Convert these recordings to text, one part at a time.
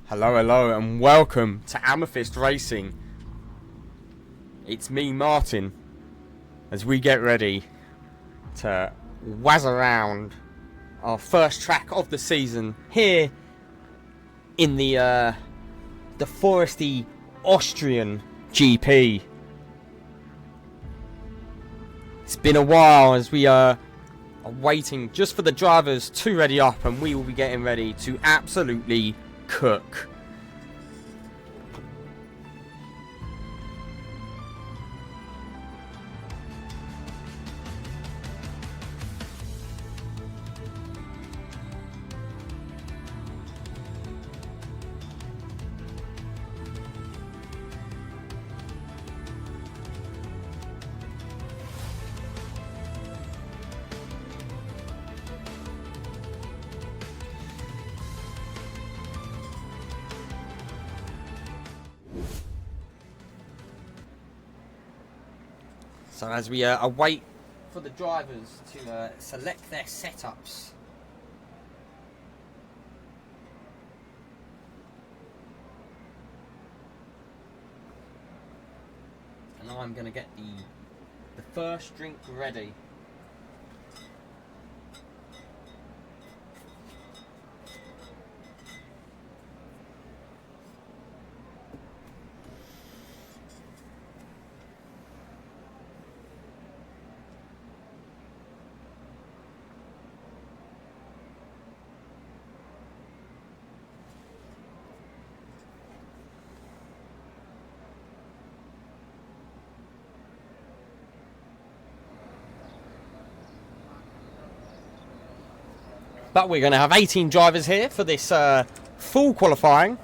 Hello, and welcome to Amethyst Racing. It's me, Martin, as we get ready to wazz around our first track of the season here in the foresty Austrian GP. It's been a while as we are waiting just for the drivers to ready up, and we will be getting ready to absolutely cook. So as we await for the drivers to select their setups. And I'm going to get the first drink ready. But we're going to have 18 drivers here for this full qualifying.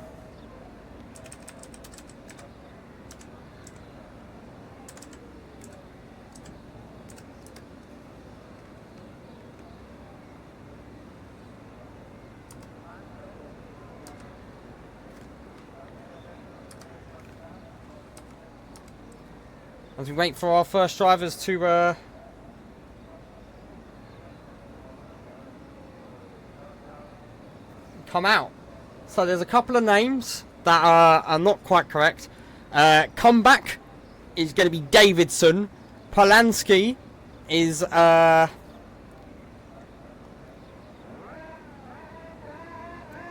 As we wait for our first drivers to come out. So there's a couple of names that are not quite correct. Comeback is going to be Davidson. Polanski is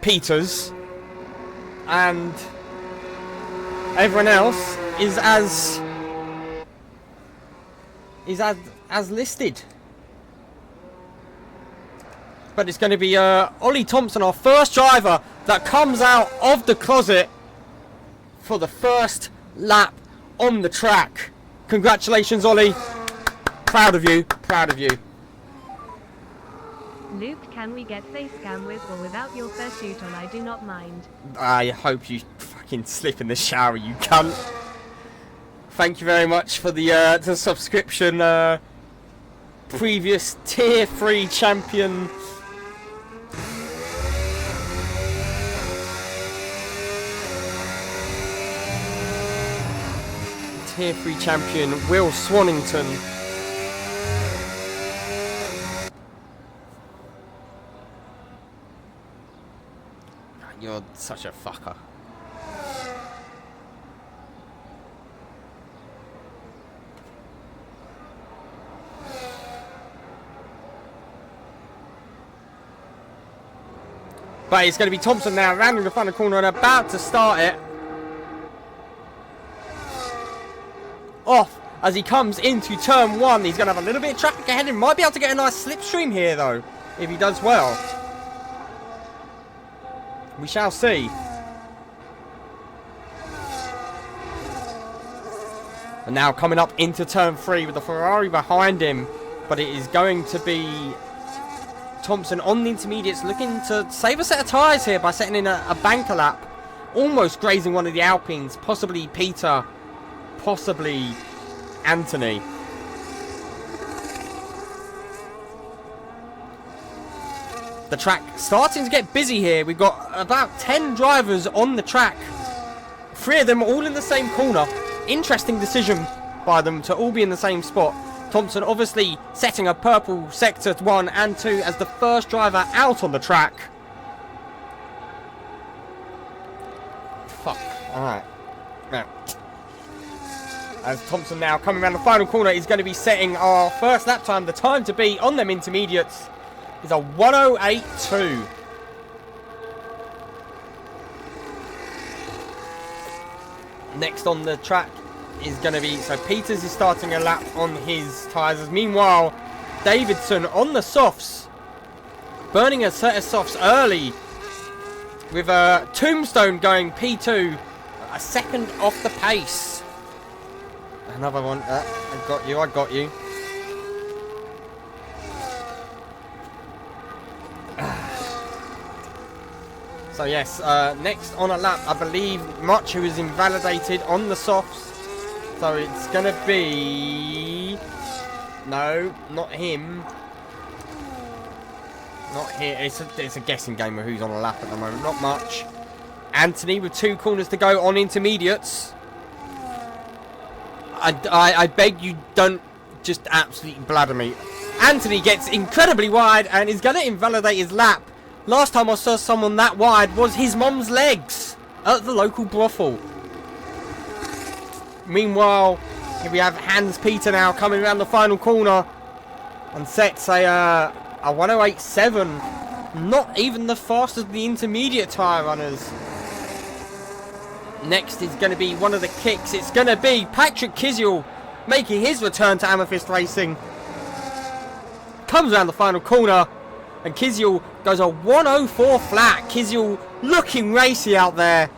Peters, and everyone else is as listed. But it's going to be Ollie Thompson, our first driver that comes out of the closet for the first lap on the track. Congratulations, Ollie. Proud of you. Proud of you. Luke, can we get face cam with or without your fursuit on? I do not mind. I hope you fucking slip in the shower, you cunt. Thank you very much for the subscription. Previous tier 3 champion. Tier 3 champion Will Swanington. You're such a fucker. But it's going to be Thompson now, rounding the final corner and about to start it. Off as he comes into turn 1. He's going to have a little bit of traffic ahead. He might be able to get a nice slipstream here, though, if he does well. We shall see. And now coming up into turn 3 with the Ferrari behind him. But it is going to be Thompson on the intermediates, looking to save a set of tyres here by setting in a banker lap. Almost grazing one of the Alpines, possibly Peter, possibly Anthony. The track starting to get busy here. We've got about 10 drivers on the track. 3 of them all in the same corner. Interesting decision by them to all be in the same spot. Thompson obviously setting a purple sector 1 and 2 as the first driver out on the track. Alright. Now, as Thompson now coming around the final corner is going to be setting our first lap time. The time to beat on them intermediates is a 1:08.2. Next on the track is going to be, so Peters is starting a lap on his tyres. Meanwhile, Davidson on the softs, burning a set of softs early with a Tombstone going P2, a second off the pace. Another one. I got you. So yes, next on a lap, I believe Much, who is invalidated on the softs. So it's going to be... No, not him. Not here. It's a guessing game of who's on a lap at the moment. Not Much. Anthony with 2 corners to go on intermediates. I beg you, don't just absolutely bladder me. Anthony gets incredibly wide and is going to invalidate his lap. Last time I saw someone that wide was his mum's legs at the local brothel. Meanwhile, here we have Hans Peter now coming around the final corner and sets a 1:08.7. Not even the fastest of the intermediate tyre runners. Next is going to be one of the kicks. It's going to be Patrick Kiziel making his return to Amethyst Racing. Comes around the final corner and Kiziel goes a 1:04 flat. Kiziel looking racy out there.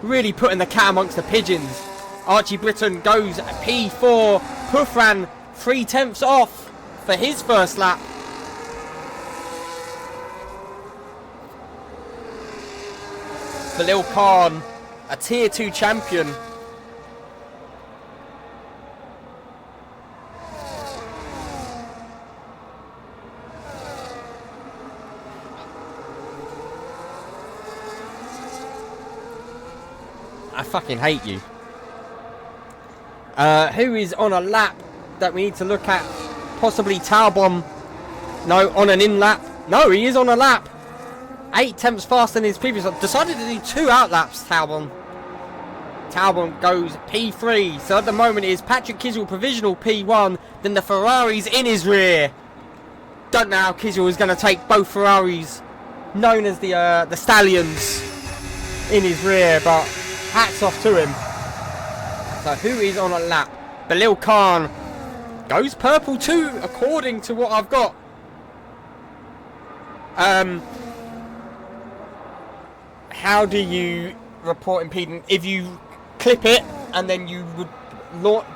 Really putting the cat amongst the pigeons. Archie Britton goes P4. Puffran 0.3 off for his first lap. Khalil Khan, a tier 2 champion. I fucking hate you. Who is on a lap that we need to look at? Possibly Taubon. No, on an in lap. No, he is on a lap. 0.8 faster than his previous one. Decided to do 2 out laps, Taubon. Taubon goes P3. So at the moment it is Patrick Kiziel provisional P1. Then the Ferrari's in his rear. Don't know how Kiziel is going to take both Ferraris, known as the Stallions, in his rear. But hats off to him. So who is on a lap? Balil Khan goes purple too, according to what I've got. How do you report impedance? If you clip it and then you would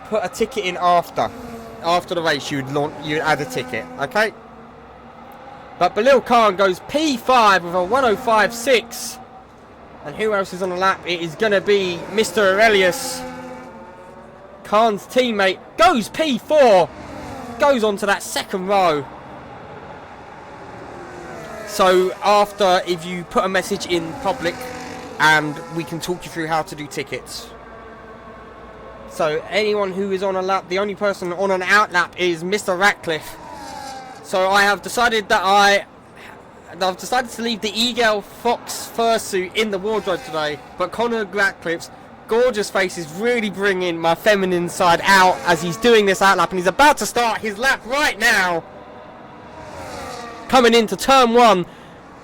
put a ticket in after the race, you'd add a ticket, okay? But Balil Khan goes P5 with a 1:05.6. And who else is on the lap? It is going to be Mr. Aurelius. Khan's teammate goes P4. Goes on to that second row. So after, if you put a message in public, and we can talk you through how to do tickets. So anyone who is on a lap, the only person on an out lap is Mr. Ratcliffe. So I have decided that I've decided to leave the Eagle Fox fursuit in the wardrobe today, but Conor Ratcliffe's gorgeous face is really bringing my feminine side out as he's doing this out lap, and he's about to start his lap right now. Coming into turn 1,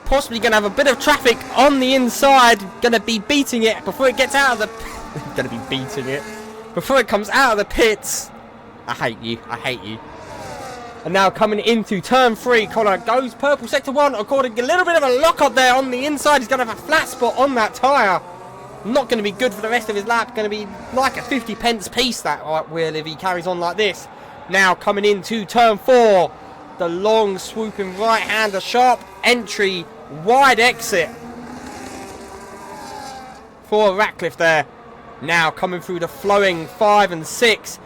possibly going to have a bit of traffic on the inside, going to be beating it before it gets out of the... going to be beating it before it comes out of the pits. I hate you. And now coming into turn 3, Connor goes purple sector 1, according a little bit of a lockup there on the inside. He's going to have a flat spot on that tyre. Not going to be good for the rest of his lap. Going to be like a 50p piece, that will, if he carries on like this. Now coming into turn 4, the long swooping right hander, sharp entry, wide exit for Ratcliffe there. Now coming through the flowing 5 and 6.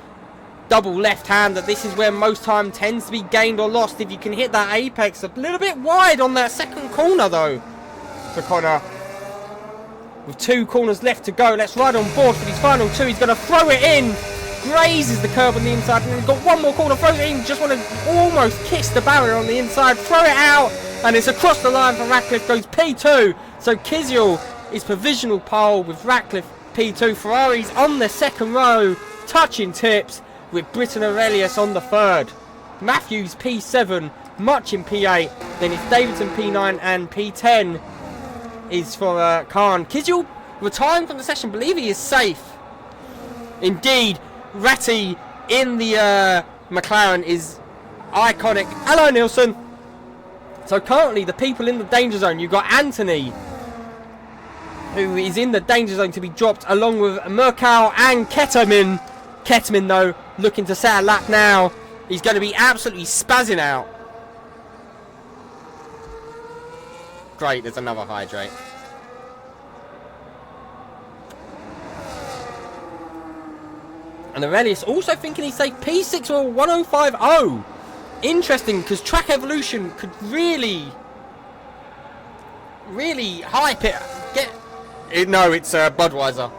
Double left hander. This is where most time tends to be gained or lost if you can hit that apex. A little bit wide on that second corner though for Connor. With 2 corners left to go, let's ride on board for these final 2. He's going to throw it in. Grazes the curb on the inside, and then he's got one more corner, throws it in. Just want to almost kiss the barrier on the inside. Throw it out, and it's across the line for Ratcliffe. Goes P2. So Kiziel is provisional pole with Ratcliffe P2. Ferrari's on the second row, touching tips, with Britton Aurelius on the third. Matthews P7, Much in P8, then it's Davidson P9 and P10 is for Khan. Kizil retiring from the session, believe he is safe. Indeed, Ratty in the McLaren is iconic. Hello, Nielsen. So currently the people in the danger zone, you've got Anthony, who is in the danger zone to be dropped, along with Murkow and Ketterman. Ketterman, though, looking to set a lap now. He's going to be absolutely spazzing out. Great, there's another hydrate. And Aurelius also thinking he's safe. P6 or 1050. Interesting, because Track Evolution could really hype it. No, it's Budweiser.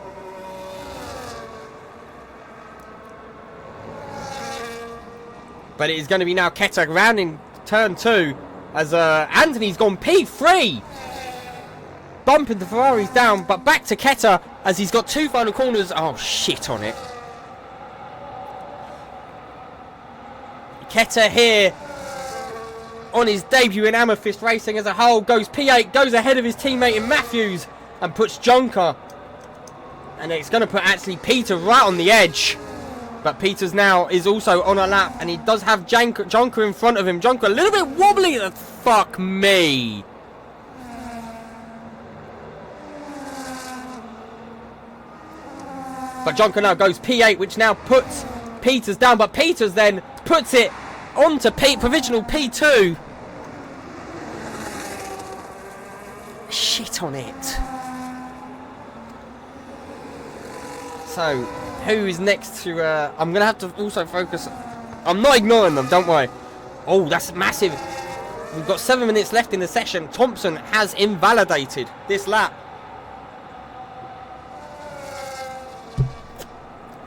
But it is going to be now Ketter rounding turn 2 as Anthony's gone P3. Bumping the Ferraris down, but back to Ketter as he's got 2 final corners. Oh, shit on it. Ketter here on his debut in Amethyst Racing as a whole goes P8, goes ahead of his teammate in Matthews and puts Jonker. And it's going to put actually Peter right on the edge. But Peters now is also on a lap and he does have Jonker in front of him. Jonker a little bit wobbly. Fuck me. But Jonker now goes P8, which now puts Peters down. But Peters then puts it onto provisional P2. Shit on it. So, who is next to... I'm going to have to also focus... I'm not ignoring them, don't worry. Oh, that's massive. We've got 7 minutes left in the session. Thompson has invalidated this lap.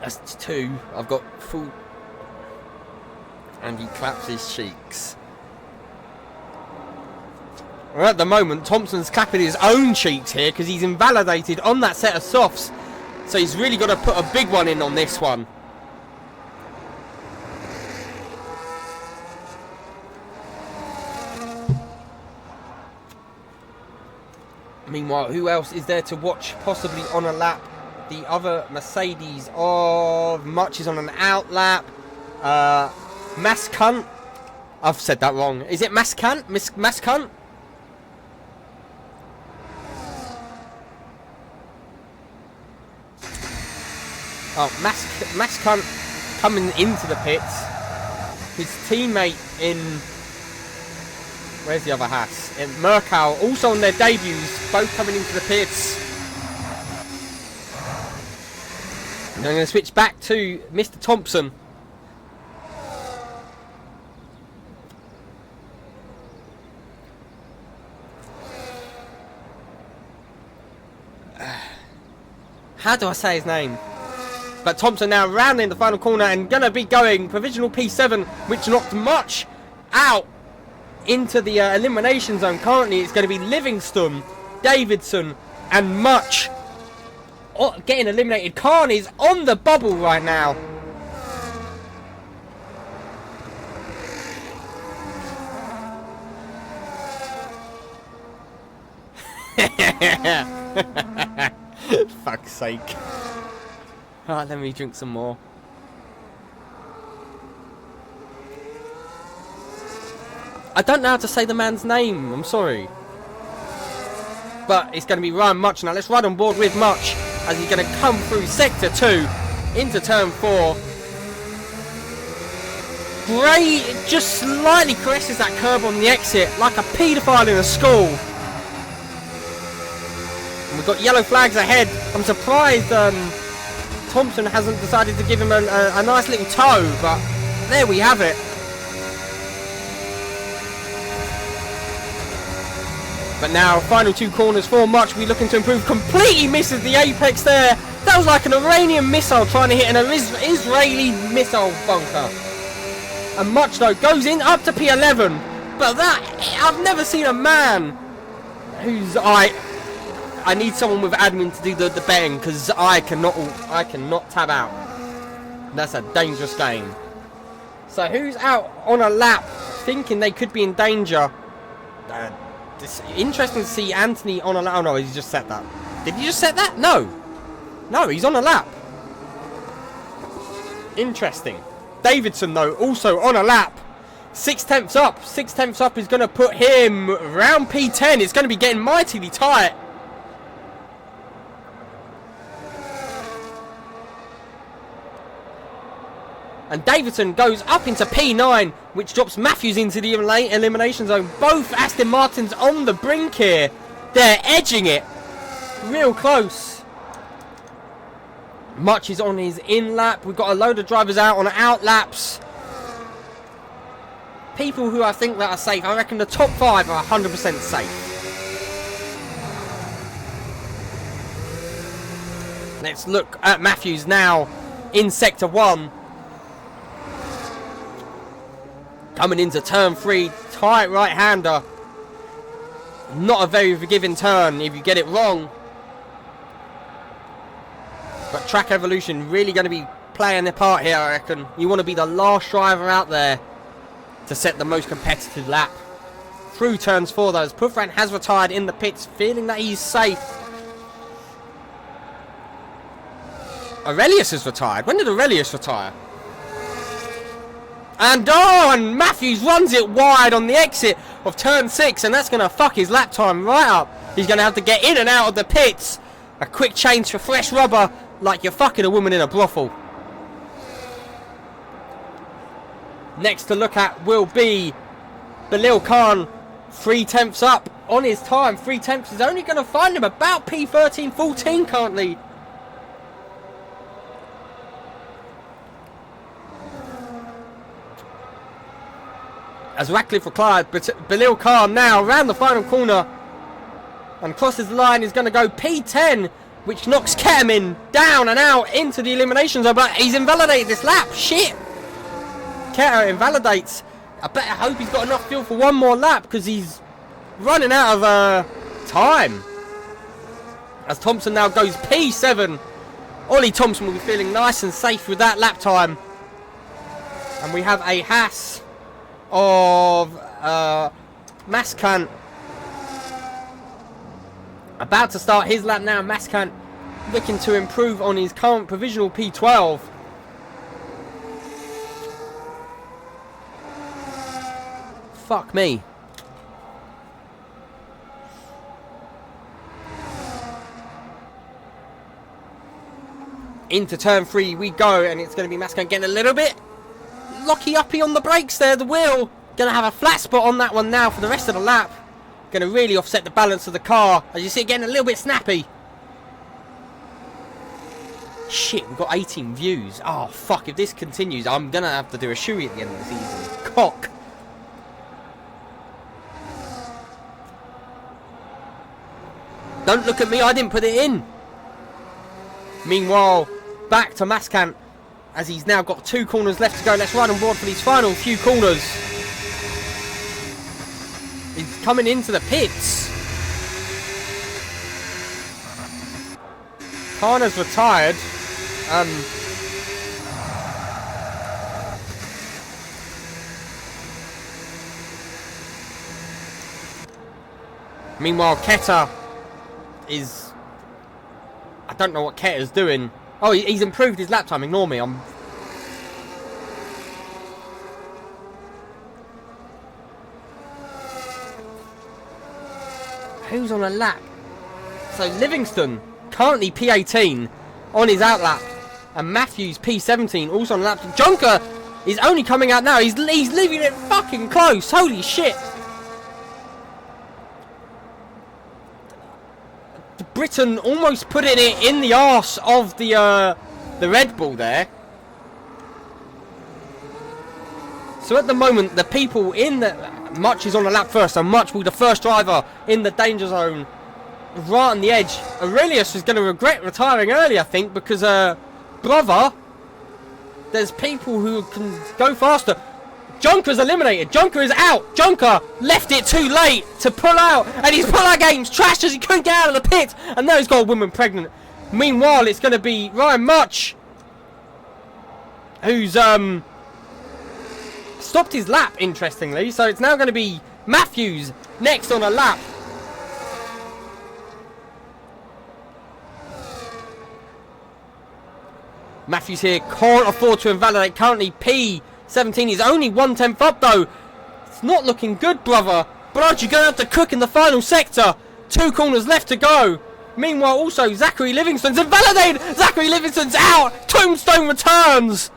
That's 2. I've got full... And he claps his cheeks. Well, at the moment, Thompson's clapping his own cheeks here because he's invalidated on that set of softs. So he's really got to put a big one in on this one. Meanwhile, who else is there to watch possibly on a lap? The other Mercedes of Much is on an out lap. Mascunt. I've said that wrong. Is it Mascunt? Mascunt? Oh, Mascunt coming into the pits. His teammate in... Where's the other Haas? In Murkow, also on their debuts, both coming into the pits. And I'm going to switch back to Mr. Thompson. How do I say his name? But Thompson now rounding the final corner and going to be going provisional P7, which knocked Much out into the elimination zone. Currently, it's going to be Livingston, Davidson, and Much getting eliminated. Khan is on the bubble right now. Fuck's sake. Alright, let me drink some more. I don't know how to say the man's name, I'm sorry. But it's going to be Ryan Much now. Let's ride on board with Much as he's going to come through Sector 2 into Turn 4. Gray just slightly caresses that curb on the exit like a paedophile in a school. And we've got yellow flags ahead. I'm surprised Thompson hasn't decided to give him a nice little tow, but there we have it. But now, final 2 corners for Much. We're looking to improve. Completely misses the apex there. That was like an Iranian missile trying to hit an Israeli missile bunker. And Much, though, goes in up to P11. But that, I've never seen a man who's... I need someone with admin to do the betting, because I cannot tab out. That's a dangerous game. So who's out on a lap thinking they could be in danger? It's interesting to see Anthony on a lap. Oh no, he's just set that. Did he just set that? No. No, he's on a lap. Interesting. Davidson, though, also on a lap. 6/10 up. 6/10 up is going to put him around P10. It's going to be getting mightily tight. And Davidson goes up into P9, which drops Matthews into the elimination zone. Both Aston Martins on the brink here. They're edging it. Real close. Much is on his in lap. We've got a load of drivers out on out laps. People who I think that are safe. I reckon the top 5 are 100% safe. Let's look at Matthews now in Sector 1. Coming into turn 3, tight right-hander. Not a very forgiving turn if you get it wrong. But track evolution really going to be playing their part here, I reckon. You want to be the last driver out there to set the most competitive lap. Through turns 4, though, as Puffran has retired in the pits, feeling that he's safe. Aurelius has retired. When did Aurelius retire? And and Matthews runs it wide on the exit of turn 6, and that's going to fuck his lap time right up. He's going to have to get in and out of the pits. A quick change for fresh rubber, like you're fucking a woman in a brothel. Next to look at will be Balil Khan, 3/10 up on his time. 3/10 is only going to find him about P13, 14 currently. As Ratcliffe required, but Balil Khan now around the final corner and crosses the line is going to go P10, which knocks Ketamine down and out into the elimination zone. But he's invalidated this lap. Shit. Keta invalidates. I better hope he's got enough fuel for one more lap, because he's running out of time. As Thompson now goes P7. Ollie Thompson will be feeling nice and safe with that lap time. And we have a Haas of Maskant about to start his lap now. Maskant looking to improve on his current provisional P12. Fuck me. Into turn 3 we go, and it's going to be Maskant getting a little bit locky-uppy on the brakes there. The wheel going to have a flat spot on that one now for the rest of the lap. Going to really offset the balance of the car. As you see it getting a little bit snappy. Shit, we've got 18 views. Oh, fuck. If this continues, I'm going to have to do a shoey at the end of the season. Cock. Don't look at me. I didn't put it in. Meanwhile, back to Maskant, as he's now got 2 corners left to go. Let's ride on board for these final few corners. He's coming into the pits. Kana's retired. Meanwhile, Keta is... I don't know what Keta's doing. Oh, he's improved his lap time. Ignore me. Who's on a lap? So Livingston, currently P18, on his out lap. And Matthews, P17, also on a lap. Jonker is only coming out now. He's leaving it fucking close. Holy shit. Britain almost putting it in the arse of the Red Bull there. So at the moment, the people in the... Much is on the lap first, and Much will be the first driver in the danger zone. Right on the edge. Aurelius is going to regret retiring early, I think, because, brother, there's people who can go faster. Jonker's eliminated. Jonker is out. Jonker left it too late to pull out. And his pull-out game's trashed as he couldn't get out of the pit. And now he's got a woman pregnant. Meanwhile, it's going to be Ryan Much, who's stopped his lap, interestingly. So it's now going to be Matthews next on a lap. Matthews here can't afford to invalidate. Currently P17 is only 1/10 up though. It's not looking good, brother. But aren't you going to have to cook in the final sector? 2 corners left to go. Meanwhile, also Zachary Livingston's invalidated. Zachary Livingston's out. Tombstone returns.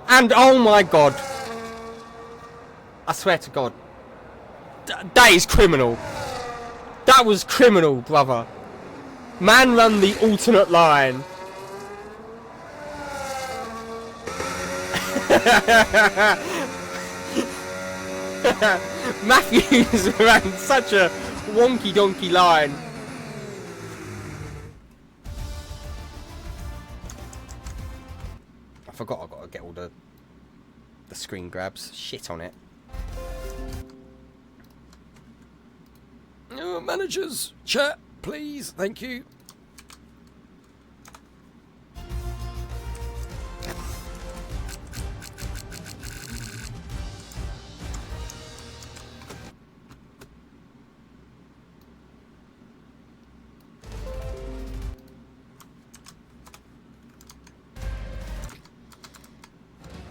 And oh my god. I swear to God. That is criminal. That was criminal, brother. Man run the alternate line. Matthews ran such a wonky donkey line. I forgot I've got to get all the screen grabs. Shit on it. Oh, managers, chat, please, thank you.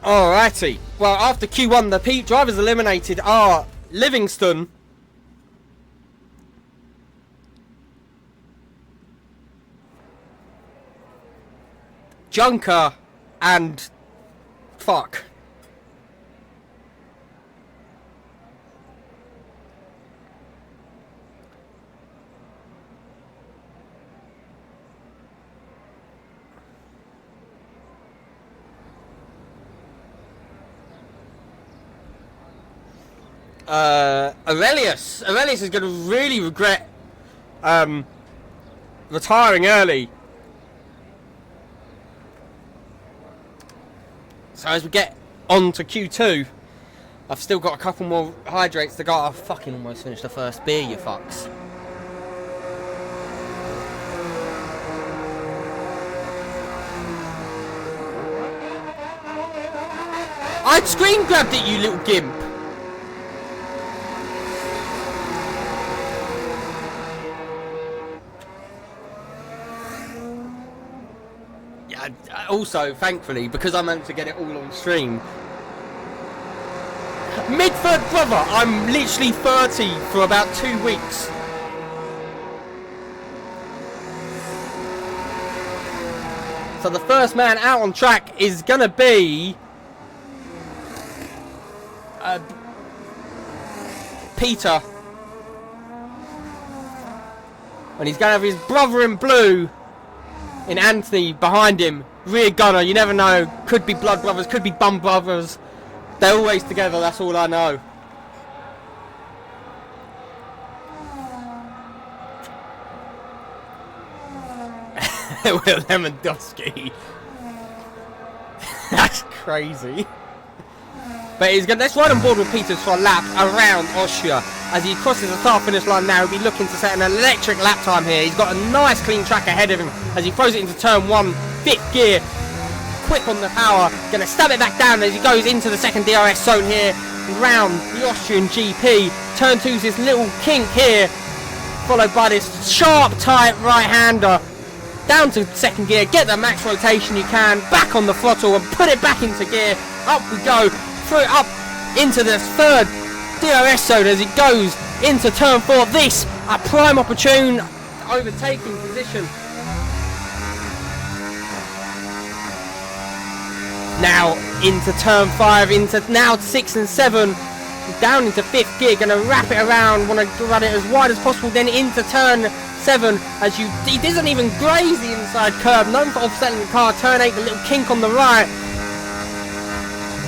Alrighty. Well, after Q1, the Pete drivers eliminated are Livingston, Junker, and fuck. Aurelius. Aurelius is going to really regret retiring early. So as we get on to Q2, I've still got a couple more hydrates to go. I've fucking almost finished the first beer, you fucks. I'd screen grabbed it, you little gimp. Also, thankfully, because I managed to get it all on stream. Mid-third, brother, I'm literally 30 for about 2 weeks. So the first man out on track is going to be Peter. And he's going to have his brother in blue in Anthony behind him. Rear gunner, you never know. Could be blood brothers, could be bum brothers. They're always together, that's all I know. Will Lewandowski. That's crazy. But he's going. Let's ride on board with Peters for a lap around Austria. As he crosses the start finish line now, he'll be looking to set an electric lap time here. He's got a nice clean track ahead of him as he throws it into turn 1, 5th gear. Quick on the power, going to stab it back down as he goes into the second DRS zone here. Round the Austrian GP. Turn 2's this little kink here, followed by this sharp, tight right-hander. Down to second gear, get the max rotation you can, back on the throttle and put it back into gear. Up we go, through it up into the third DRS zone as it goes into turn 4. This, a prime opportune overtaking position. Now into turn 5, into now 6 and 7, down into 5th gear, going to wrap it around, want to run it as wide as possible, then into turn 7 as he doesn't even graze the inside curb, known for offsetting the car. Turn 8, the little kink on the right,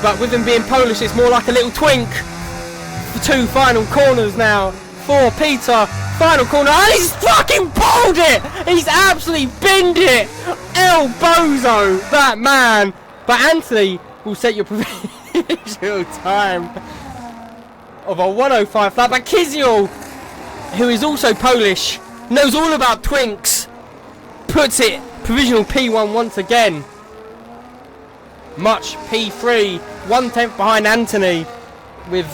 but with him being Polish it's more like a little twink. The 2 final corners now for Peter. Final corner, and he's fucking pulled it! He's absolutely binned it! El Bozo, that man! But Anthony will set your provisional time of a 105 flat. But Kiziel, who is also Polish, knows all about twinks, puts it provisional P1 once again. Much P3, 1/10 behind Anthony. With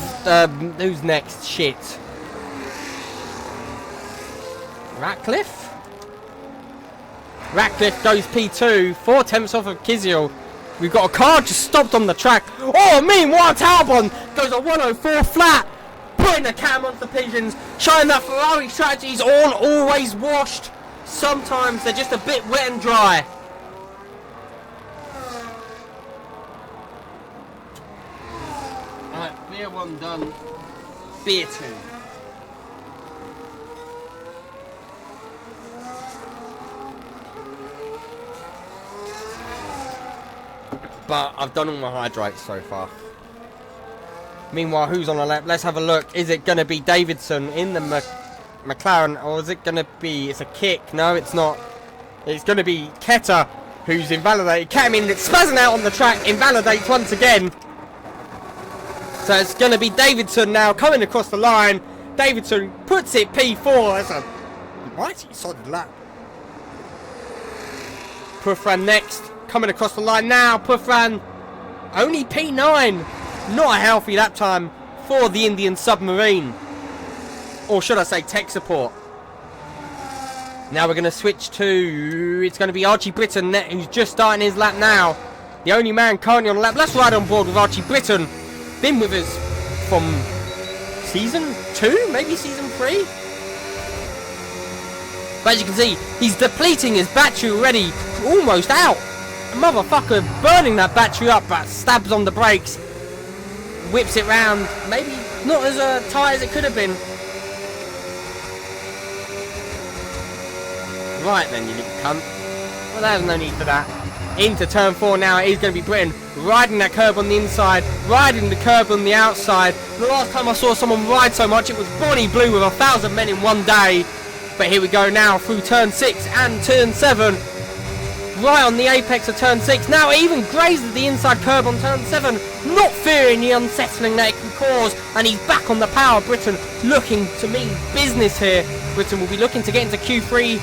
who's next? Shit. Ratcliffe goes P2, 4/10 off of Kiziel. We've got a car just stopped on the track. Oh, meanwhile, Talbot goes a 104 flat, putting the cam onto the pigeons, showing that Ferrari strategies aren't always washed. Sometimes they're just a bit wet and dry. Alright, beer 1 done. Beer 2. But I've done all my hydrates so far. Meanwhile, who's on the left? Let's have a look. Is it going to be Davidson in the McLaren, or is it going to be... It's a kick. No, it's not. It's going to be Ketter, who's invalidated. Ketamine that's spazzing out on the track, invalidates once again. So it's going to be Davidson now coming across the line. Davidson puts it P4. That's a mighty solid lap. Puffran next. Coming across the line now, Puffran only P9. Not a healthy lap time for the Indian submarine. Or should I say tech support. Now we're going to switch to... It's going to be Archie Britton who's just starting his lap now. The only man currently on the lap. Let's ride on board with Archie Britton. Been with us from season 2, maybe season 3. But as you can see, he's depleting his battery already. Almost out. Motherfucker burning that battery up, but stabs on the brakes, whips it round, maybe not as tight as it could have been. Right then, you little cunt. Well, there's no need for that. Into turn 4 now, it is going to be Britain riding that curb on the inside, riding the curb on the outside. The last time I saw someone ride so much, it was Bonnie Blue with 1,000 men in one day. But here we go now through turn 6 and turn 7. Right on the apex of turn 6. Now even grazes the inside curb on turn 7. Not fearing the unsettling that it can cause. And he's back on the power. Britain looking to mean business here. Britain will be looking to get into Q3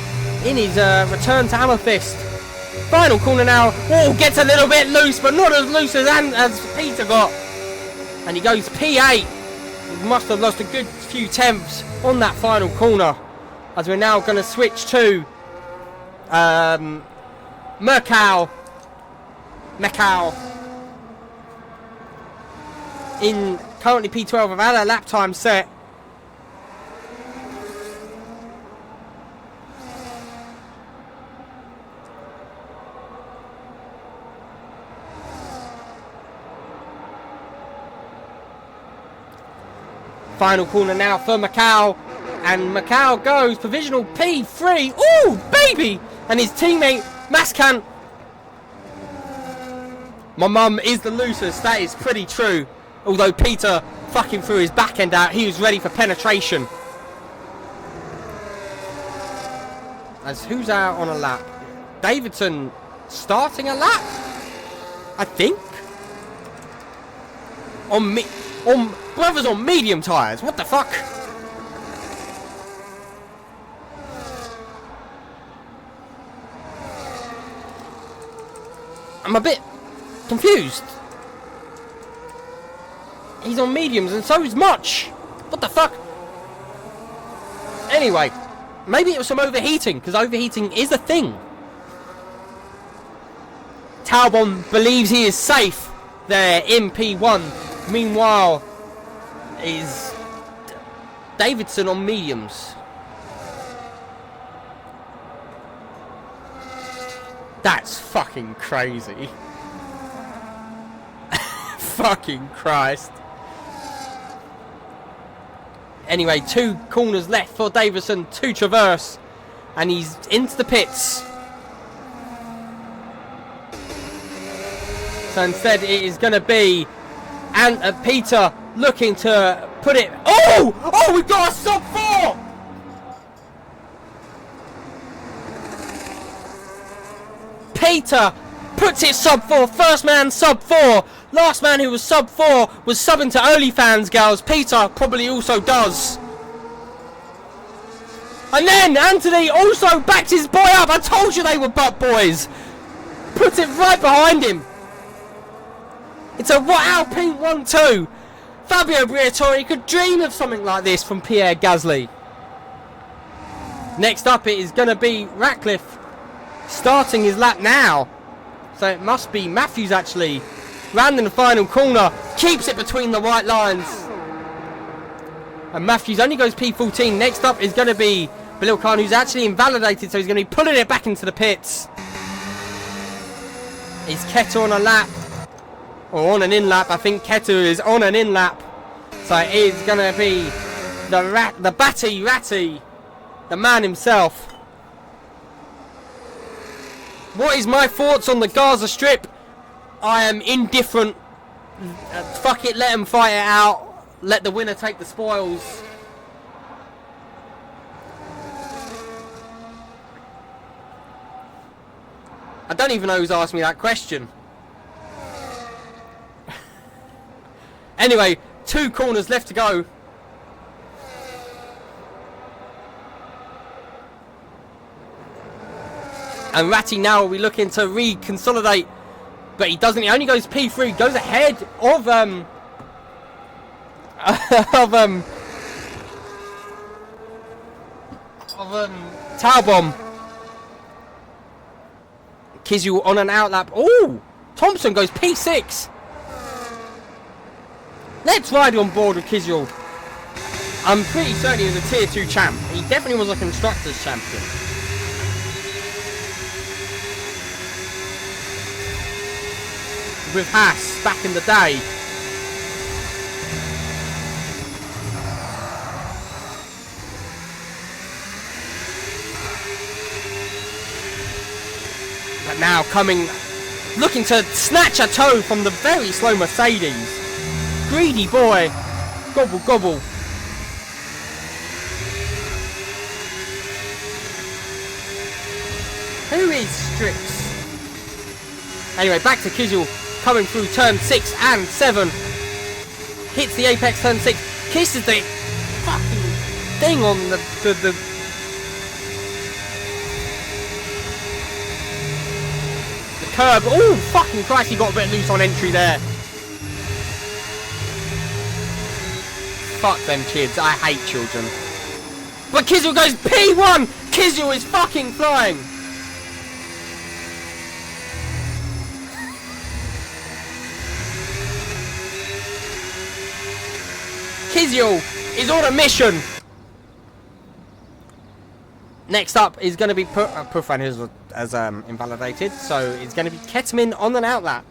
in his return to Amethyst. Final corner now. Oh, gets a little bit loose, but not as loose as Peter got. And he goes P8. He must have lost a good few tenths on that final corner. As we're now going to switch to... Macau in currently P12. I've had a lap time set. Final corner now for Macau, and Macau goes provisional P3. Ooh, baby! And his teammate Mascan. My mum is the loosest, that is pretty true. Although Peter fucking threw his back end out, he was ready for penetration. As who's out on a lap? Davidson starting a lap? I think. On brothers on medium tyres, what the fuck? I'm a bit confused. He's on mediums and so is Much. What the fuck? Anyway, maybe it was some overheating, because overheating is a thing. Talbot believes he is safe there in P1. Meanwhile, is Davidson on mediums. That's fucking crazy. Fucking Christ. Anyway, 2 corners left for Davidson to traverse. And he's into the pits. So instead it is going to be Peter looking to put it... Oh! Oh, we've got a sub 4! Peter puts it sub 4. First man sub 4. Last man who was sub 4 was subbing to OnlyFans girls. Peter probably also does. And then Anthony also backed his boy up. I told you they were butt boys. Puts it right behind him. It's a Alpine 1-2. Fabio Briatore could dream of something like this from Pierre Gasly. Next up it is going to be Ratcliffe starting his lap now. So it must be Matthews actually. Round in the final corner. Keeps it between the white lines. And Matthews only goes P14. Next up is going to be Bilal Khan, who's actually invalidated. So he's going to be pulling it back into the pits. Is Ketter on a lap? Or on an in-lap? I think Ketter is on an in-lap. So it is going to be the Batty Ratty. The man himself. What is my thoughts on the Gaza Strip? I am indifferent. Fuck it, let them fight it out. Let the winner take the spoils. I don't even know who's asked me that question. Anyway, 2 corners left to go. And Ratty now will be looking to reconsolidate. But he doesn't. He only goes P3. Goes ahead of Taubom. Kizil on an outlap. Oh! Thompson goes P6. Let's ride on board with Kizil. I'm pretty certain he was a tier 2 champ. He definitely was a constructors champion. With Haas back in the day. But now coming, looking to snatch a toe from the very slow Mercedes. Greedy boy. Gobble gobble. Who is Strix? Anyway, back to Kizil. Coming through turn 6 and 7. Hits the apex turn 6. Kisses the fucking thing on the curb. Oh, fucking Christ, he got a bit loose on entry there. Fuck them kids. I hate children. But Kizil goes P1. Kizil is fucking flying. Kizil is on a mission. Next up is going to be Pufan, who has invalidated. So it's going to be Ketamine on an outlap.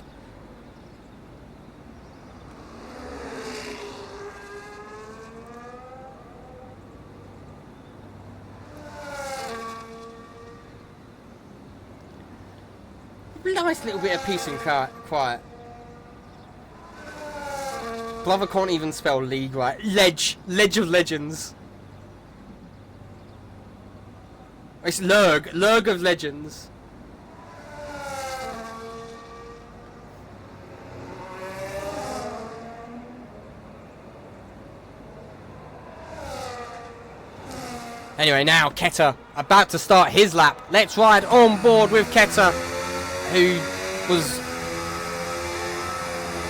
Nice little bit of peace and quiet. Glover can't even spell league right. Ledge of Legends. It's Lurg of Legends. Anyway, now Ketter about to start his lap. Let's ride on board with Ketter, who was...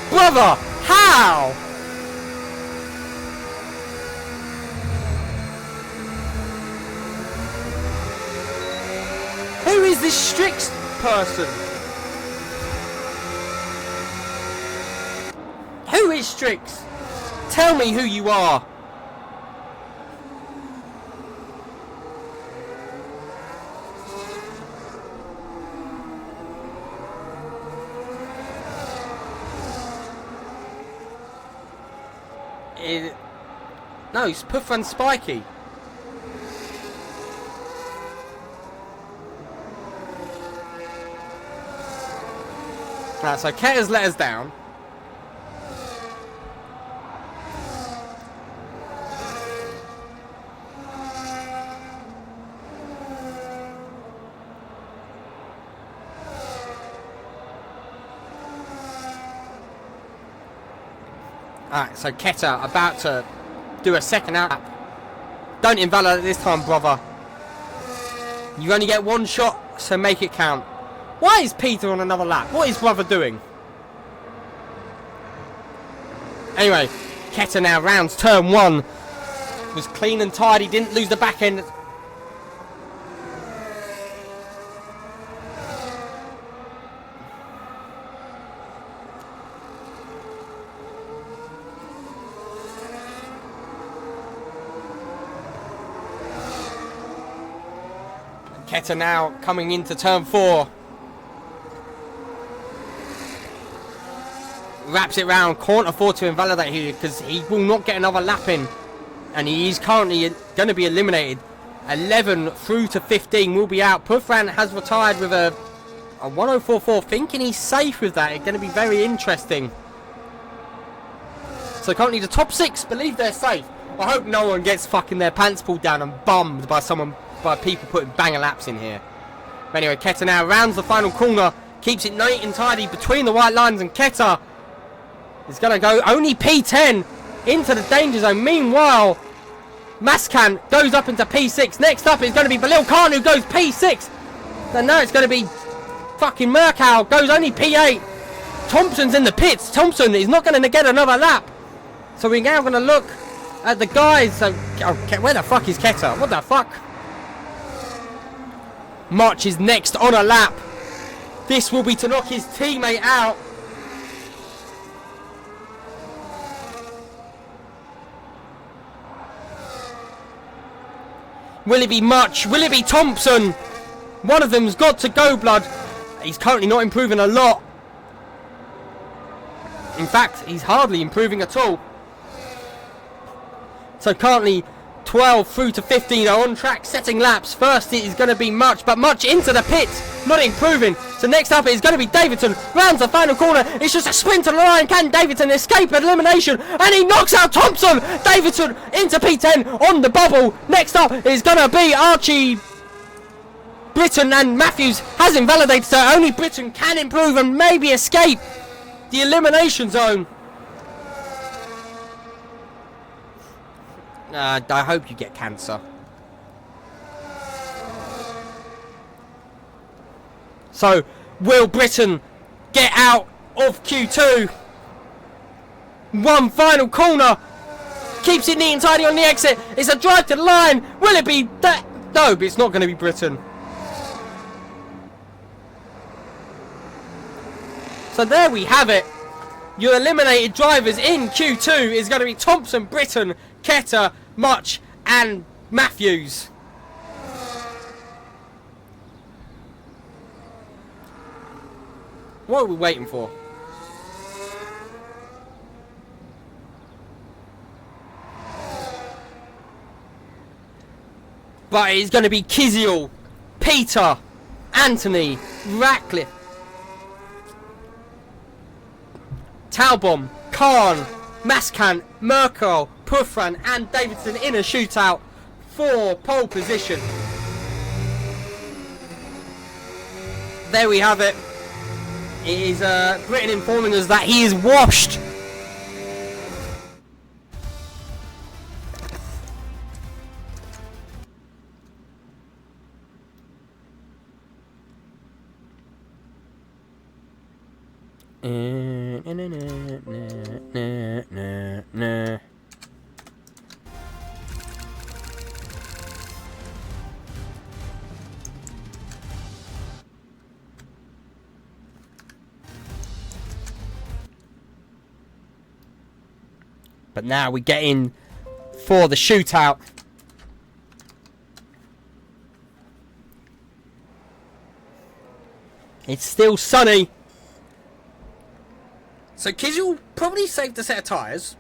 Brother! How? Who is this Strix person? Who is Strix? Tell me who you are. No, it's Puff and Spiky. Right, so Ketter's let us down. Alright, so Keta about to do a second lap. Don't invalidate this time, brother. You only get one shot, so make it count. Why is Peter on another lap? What is brother doing? Anyway, Keta now rounds turn 1. Was clean and tidy, didn't lose the back end. Keta now coming into turn 4. Wraps it round, can't afford to invalidate here because he will not get another lap in. And he is currently going to be eliminated. 11 through to 15 will be out. Puthran has retired with a 104.4, thinking he's safe with that. It's going to be very interesting. So currently the top 6 believe they're safe. I hope no one gets fucking their pants pulled down and bummed by people putting banger laps in here. But anyway, Keta now rounds the final corner, keeps it neat and tidy between the white lines, and Keta is going to go only P10 into the danger zone. Meanwhile, Mascan goes up into P6. Next up is going to be Belil Khan, who goes P6. And now it's going to be fucking Murkow, goes only P8. Thompson's in the pits. Thompson is not going to get another lap. So we're now going to look at the guys. So, where the fuck is Keta? What the fuck? March is next on a lap. This will be to knock his teammate out. Will it be Much? Will it be Thompson? One of them's got to go, blood. He's currently not improving a lot. In fact, he's hardly improving at all. So currently 12 through to 15 are on track, setting laps. First it is going to be Much, but Much into the pits, not improving. So next up it is going to be Davidson, rounds the final corner. It's just a sprint to the line. Can Davidson escape elimination? And he knocks out Thompson. Davidson into P10 on the bubble. Next up is going to be Archie, Britton, and Matthews has invalidated, so only Britton can improve and maybe escape the elimination zone. I hope you get cancer. So, will Britton get out of Q2? One final corner. Keeps it neat and tidy on the exit. It's a drive to the line. Will it be that? No, but it's not going to be Britton. So there we have it. Your eliminated drivers in Q2 is going to be Thompson, Britton, Keta, Much, and Matthews. What are we waiting for? But it's going to be Kiziel, Peter, Anthony, Ratcliffe, Talbom, Khan, Mascan, Merkel, Puthran, and Davidson in a shootout for pole position. There we have it. It is Britton informing us that he is washed. But now we get in for the shootout. It's still sunny. So Kiziel probably saved a set of tyres.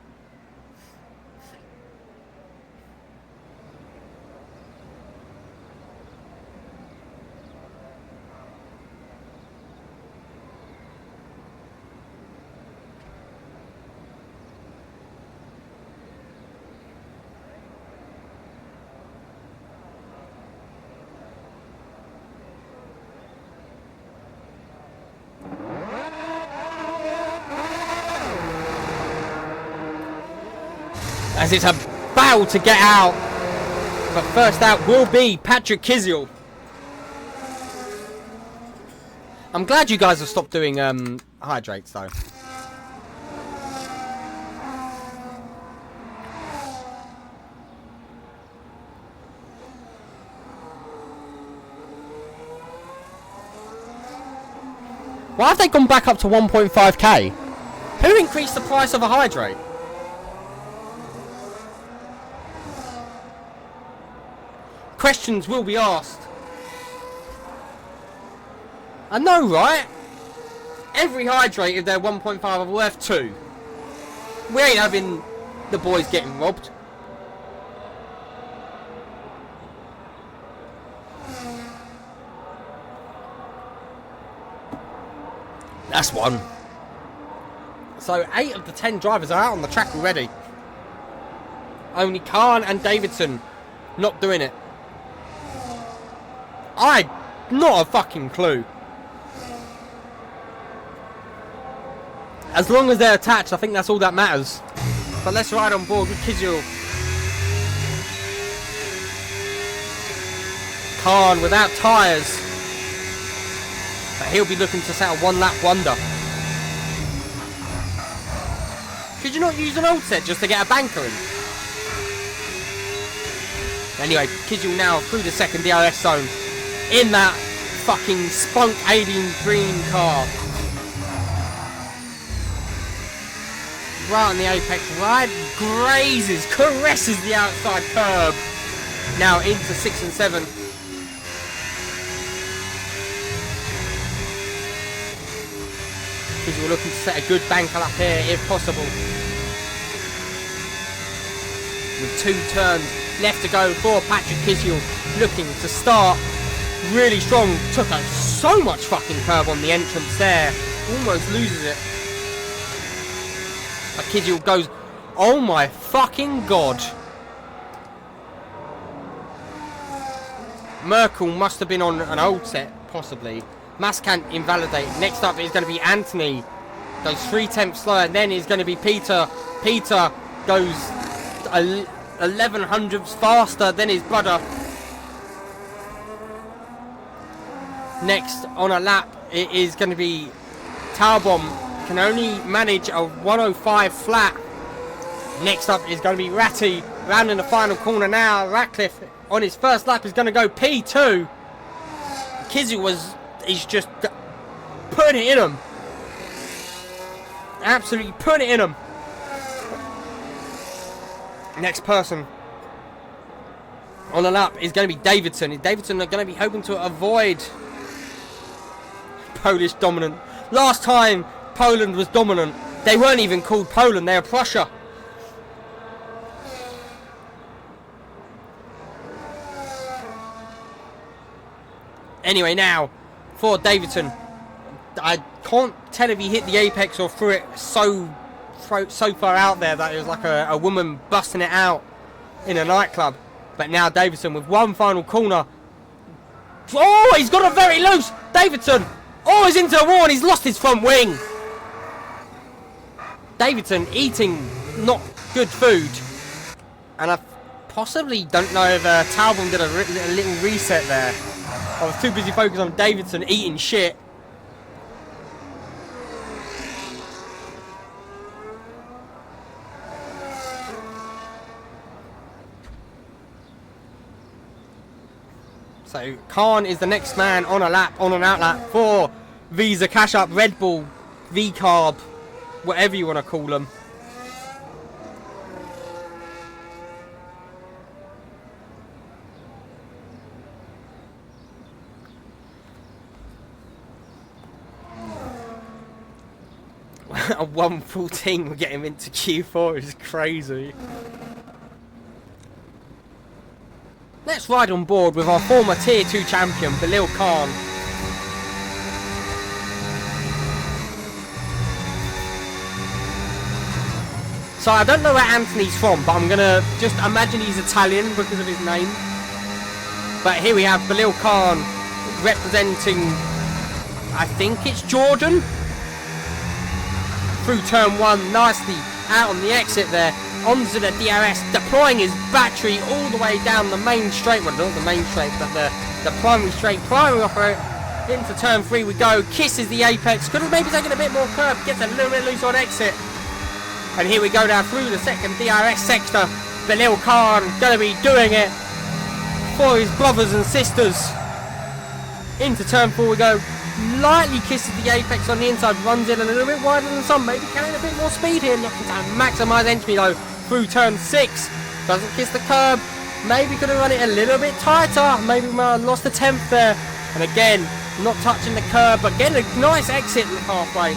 as it's about to get out. But first out will be Patrick Kiziel. I'm glad you guys have stopped doing hydrates though. Why have they gone back up to 1.5k? Who increased the price of a hydrate? Questions will be asked. I know, right? Every hydrate, if they're 1.5, are worth 2. We ain't having the boys getting robbed. That's one. So 8 of the 10 drivers are out on the track already. Only Khan and Davidson not doing it. Not a fucking clue. As long as they're attached, I think that's all that matters. But let's ride on board with Kiziel. Khan without tyres. But he'll be looking to set a one-lap wonder. Could you not use an old set just to get a banker in? Anyway, Kiziel now through the second DRS zone. In that fucking spunk alien green car. Right on the apex, right, grazes, caresses the outside curb. Now into 6 and 7. Because we're looking to set a good banker up here if possible. With 2 turns left to go for Patrick Kiziel, looking to start really strong. Took out so much fucking curb on the entrance there, almost loses it. But Kiziel goes, oh my fucking god. Merkel must have been on an old set, possibly. Mascant invalidate. Next up is going to be Anthony. Goes 3/10 slower, and then is going to be Peter. Peter goes 11 hundredths faster than his brother. Next on a lap, it is going to be Taubom. Can only manage a 105 flat. Next up is going to be Ratty. Rounding the final corner now. Ratcliffe on his first lap is going to go P2. Kiziel is just putting it in him. Absolutely putting it in him. Next person on the lap is going to be Davidson. Davidson are going to be hoping to avoid Polish dominant. Last time Poland was dominant, they weren't even called Poland, they were Prussia. Anyway, now for Davidson, I can't tell if he hit the apex or threw it so far out there that it was like a woman busting it out in a nightclub. But now Davidson with one final corner. Oh, he's got it very loose. Davidson. Oh, he's into the wall and he's lost his front wing. Davidson eating not good food. And I possibly don't know if Taubom did a little reset there. I was too busy focused on Davidson eating shit. So Khan is the next man on an out lap for Visa Cash Up, Red Bull, V-Carb, whatever you want to call them. A 1:14 will get him into Q4 is crazy. Let's ride on board with our former Tier 2 champion, Belil Khan. So I don't know where Anthony's from, but I'm going to just imagine he's Italian because of his name. But here we have Belil Khan representing, I think it's Jordan. Through turn 1, nicely out on the exit there. onto the DRS, deploying his battery all the way down the main straight. Well, not the main straight, but the primary straight. Primary off it. Into turn 3 we go. Kisses the apex. Could have maybe taken a bit more curve. Gets a little bit loose on exit. And here we go now through the second DRS sector. Bilal Khan going to be doing it for his brothers and sisters. Into turn 4 we go. Lightly kisses the apex on the inside. Runs in a little bit wider than some. Maybe carrying a bit more speed here. Looking to maximise entry though. Through turn 6. Doesn't kiss the curb. Maybe could have run it a little bit tighter. Maybe we might have lost the 10th there. And again, not touching the curb, but getting a nice exit halfway.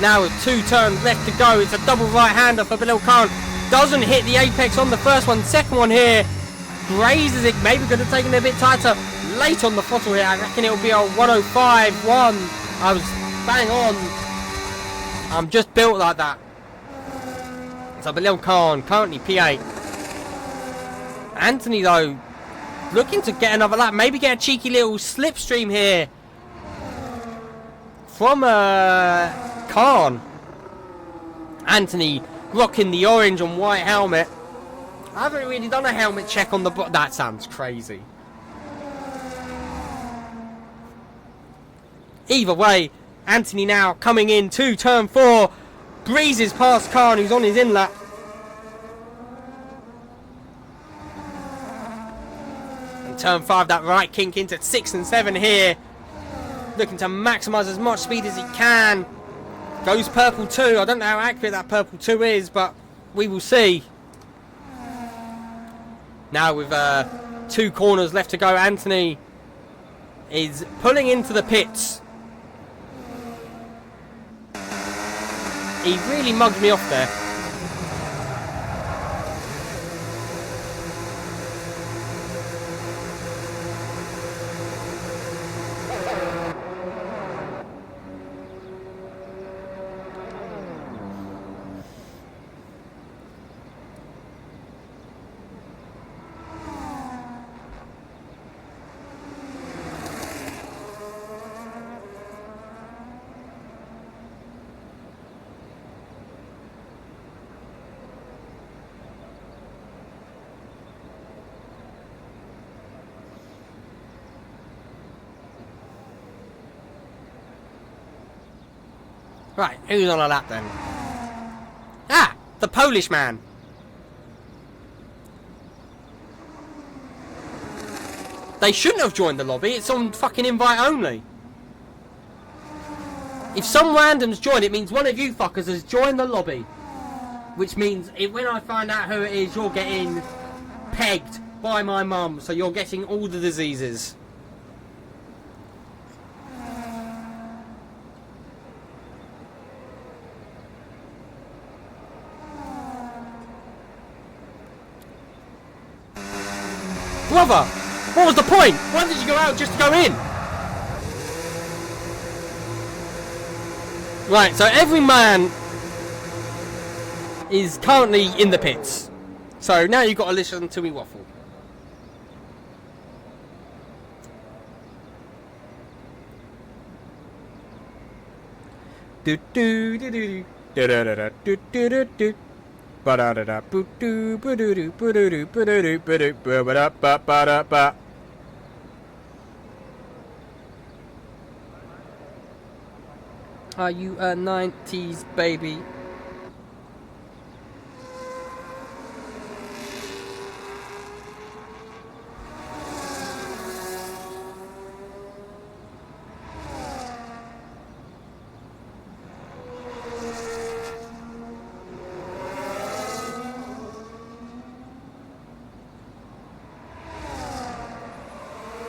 Now with 2 turns left to go, it's a double right-hander for Bilal Khan. Doesn't hit the apex on the first one. Second one here, grazes it. Maybe could have taken it a bit tighter. Late on the throttle here, I reckon it'll be a 105.1. I was bang on. I'm just built like that. So Bilal Khan, currently P8. Anthony though, looking to get another lap, maybe get a cheeky little slipstream here from Khan. Anthony rocking the orange and white helmet. I haven't really done a helmet check on the that sounds crazy. Either way, Anthony now coming in to turn 4, breezes past Khan who's on his in lap. Turn 5, that right kink into 6 and 7 here. Looking to maximise as much speed as he can. Goes purple 2. I don't know how accurate that purple 2 is, but we will see. Now with 2 corners left to go, Anthony is pulling into the pits. He really mugged me off there. Right, who's on a lap then? Ah, the Polish man. They shouldn't have joined the lobby. It's on fucking invite only. If some randoms join, it means one of you fuckers has joined the lobby. Which means when I find out who it is, you're getting pegged by my mum. So you're getting all the diseases. Brother, what was the point? Why did you go out just to go in? Right, so every man is currently in the pits. So now you've got to listen to me waffle. Do do do do do da da da do do do do. Ba da da da boo doo boo doo doo boo doo doo boo doo doo boo doo ba da ba ba da ba. Are you a 90s baby?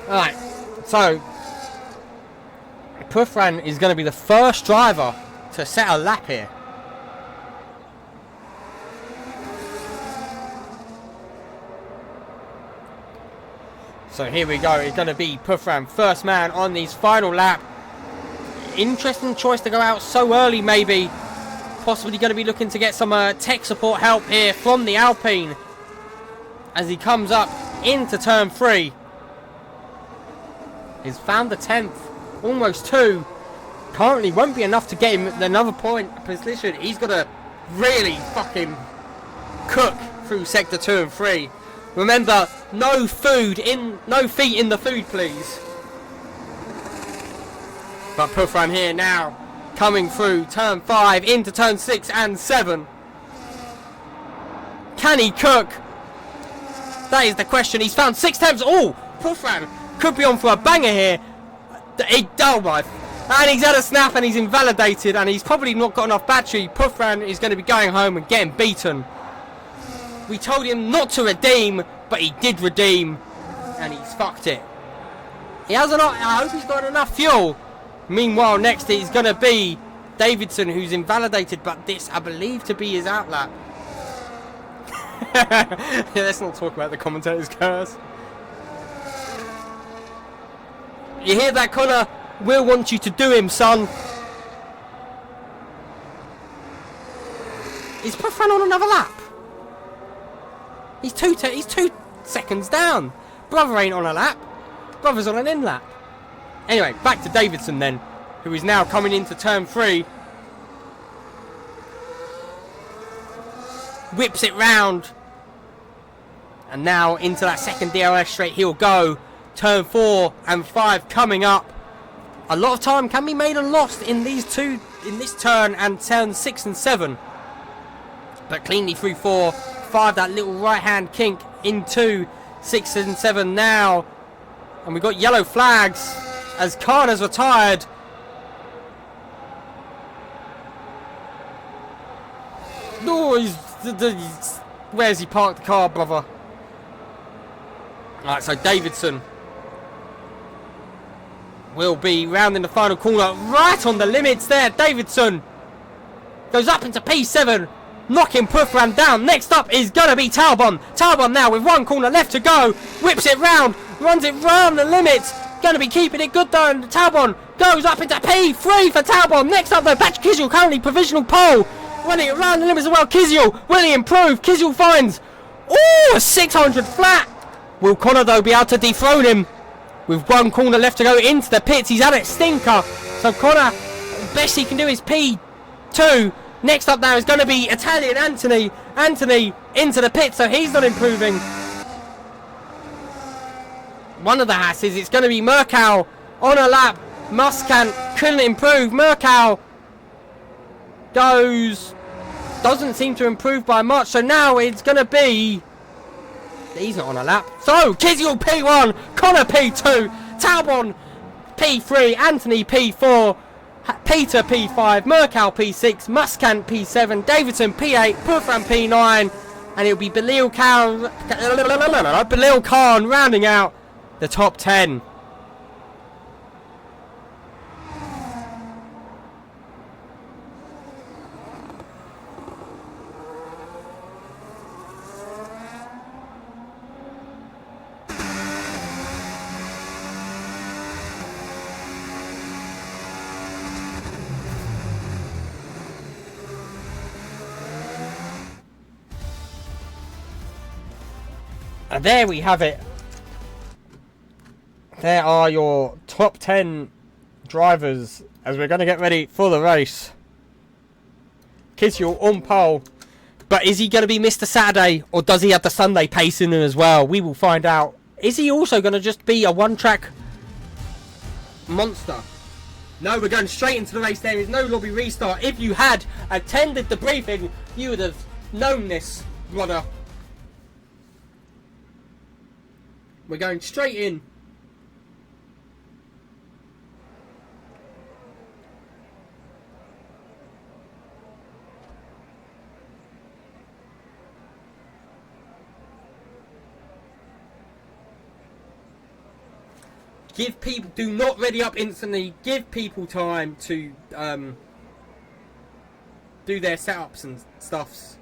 Alright, so Puffran is going to be the first driver to set a lap here. So here we go, it's going to be Puffran, first man on his final lap. Interesting choice to go out so early maybe. Possibly going to be looking to get some tech support help here from the Alpine. As he comes up into turn 3. He's found the 10th, almost 2. Currently won't be enough to get him another point position. He's got to really fucking cook through sector 2 and 3. Remember, no feet in the food, please. But Puffran here now, coming through turn 5 into turn 6 and 7. Can he cook? That is the question. He's found 6 attempts. Oh, Puffran could be on for a banger here. Oh my. And he's had a snap and he's invalidated and he's probably not got enough battery. Puffran is going to be going home and getting beaten. We told him not to redeem, but he did redeem and he's fucked it. He hasn't. I hope he's got enough fuel. Meanwhile, next is going to be Davidson, who's invalidated, but this I believe to be his outlap. Yeah, let's not talk about the commentator's curse. You hear that, Connor? We'll want you to do him, son. Is Puffran on another lap? He's 2 seconds down. Brother ain't on a lap. Brother's on an in lap. Anyway, back to Davidson then, who is now coming into turn 3. Whips it round. And now into that second DRS straight he'll go. Turn 4 and 5 coming up. A lot of time can be made and lost in these two, in this turn and turn 6 and 7. But cleanly through 4, 5, that little right hand kink into 6 and 7 now. And we've got yellow flags as Khan has retired. No, where's he parked the car, brother? Alright, so Davidson will be rounding the final corner right on the limits there. Davidson goes up into P7, knocking Puffran down. Next up is going to be Talbot. Talbot now with 1 corner left to go. Whips it round, runs it round the limits. Going to be keeping it good though. And Talbot goes up into P3 for Talbot. Next up though, Patrick Kizel currently provisional pole. Running it round the limits as well. Kizel, will he improve? Kizel finds, a 600 flat. Will Connor though be able to dethrone him? With 1 corner left to go into the pits. He's had it stinker. So Connor, best he can do is P2. Next up now is going to be Italian Anthony. Anthony into the pits, so he's not improving. One of the Hasses, it's going to be Mercal on a lap. Muscan couldn't improve. Mercal doesn't seem to improve by much. So now it's going to be... He's not on a lap. So, Kizel P1, Connor P2, Talbot P3, Anthony P4, Peter P5, Mercal P6, Muscant P7, Davidson P8, Puffran P9, and it'll be Belil Khan rounding out the top 10. And there we have it. There are your top 10 drivers as we're going to get ready for the race. Kizel on pole. But is he going to be Mr. Saturday or does he have the Sunday pace in him as well? We will find out. Is he also going to just be a one-track monster? No, we're going straight into the race. There is no lobby restart. If you had attended the briefing, you would have known this, brother. We're going straight in. Give people, do not ready up instantly. Give people time to do their setups and stuffs.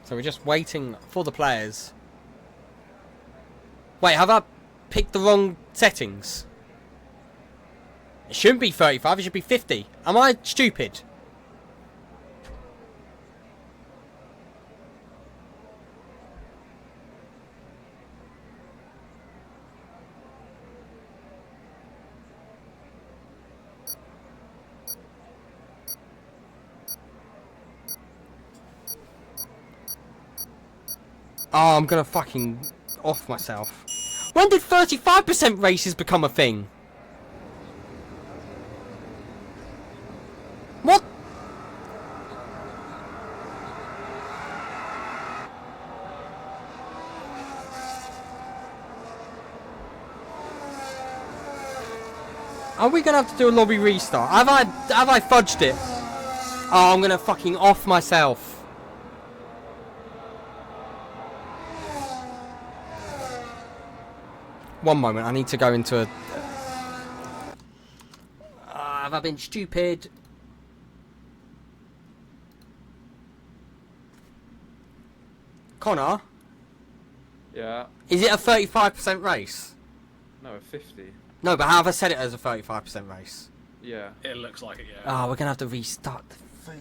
So we're just waiting for the players. Wait, have I picked the wrong settings? It shouldn't be 35, it should be 50. Am I stupid? Oh, I'm gonna fucking off myself. When did 35% races become a thing? What? Are we gonna have to do a lobby restart? Have I fudged it? Oh, I'm gonna fucking off myself. One moment, I need to go into a... have I been stupid? Connor? Yeah. Is it a 35% race? No, a 50. No, but how have I set it as a 35% race? Yeah. It looks like it, yeah. Oh, we're gonna have to restart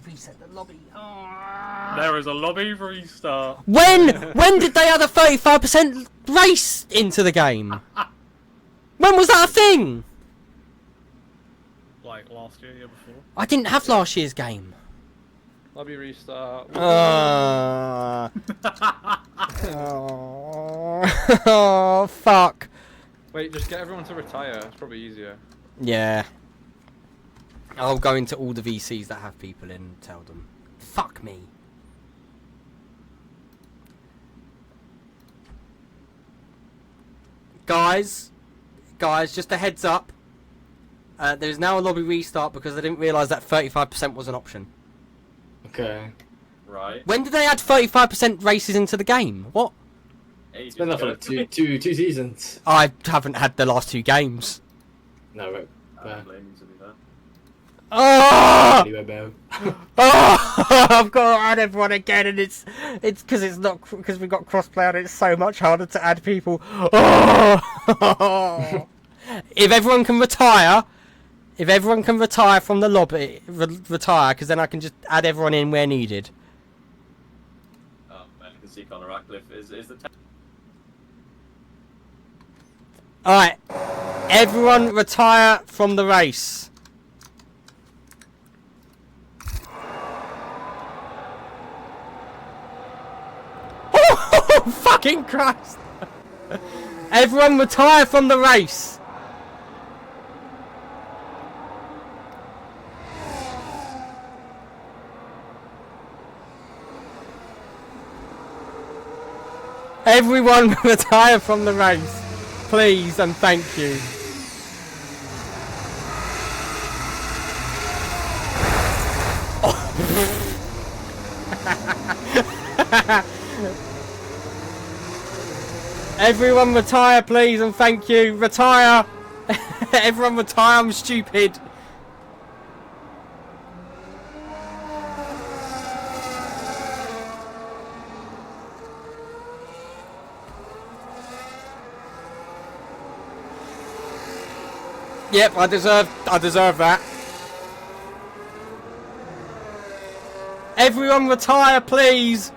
reset the lobby. Oh. There is a lobby restart. When did they add a 35% race into the game? When was that a thing? Like last year, year before. I didn't have last year's game. Lobby restart. Oh, fuck. Wait, just get everyone to retire. It's probably easier. Yeah. I'll go into all the VCs that have people in and tell them. Fuck me. Guys, just a heads up. There's now a lobby restart because I didn't realise that 35% was an option. Okay. Right. When did they add 35% races into the game? What? Ages It's been there for ago. like two seasons. I haven't had the last 2 games. No, but I don't blame you to be there. Oh! anyway, Bo. Oh! I've got to add everyone again, and it's because it's not because we've got crossplay, and it's so much harder to add people. Oh! If everyone can retire from the lobby, retire, because then I can just add everyone in where needed. Oh, man, you can see Connor Ratcliffe is the Alright, everyone retire from the race. Oh, fucking Christ! Everyone retire from the race. Everyone retire from the race. Please and thank you. Everyone retire, please and thank you. Retire. Everyone retire, I'm stupid. Yep, I deserve that. Everyone retire, please.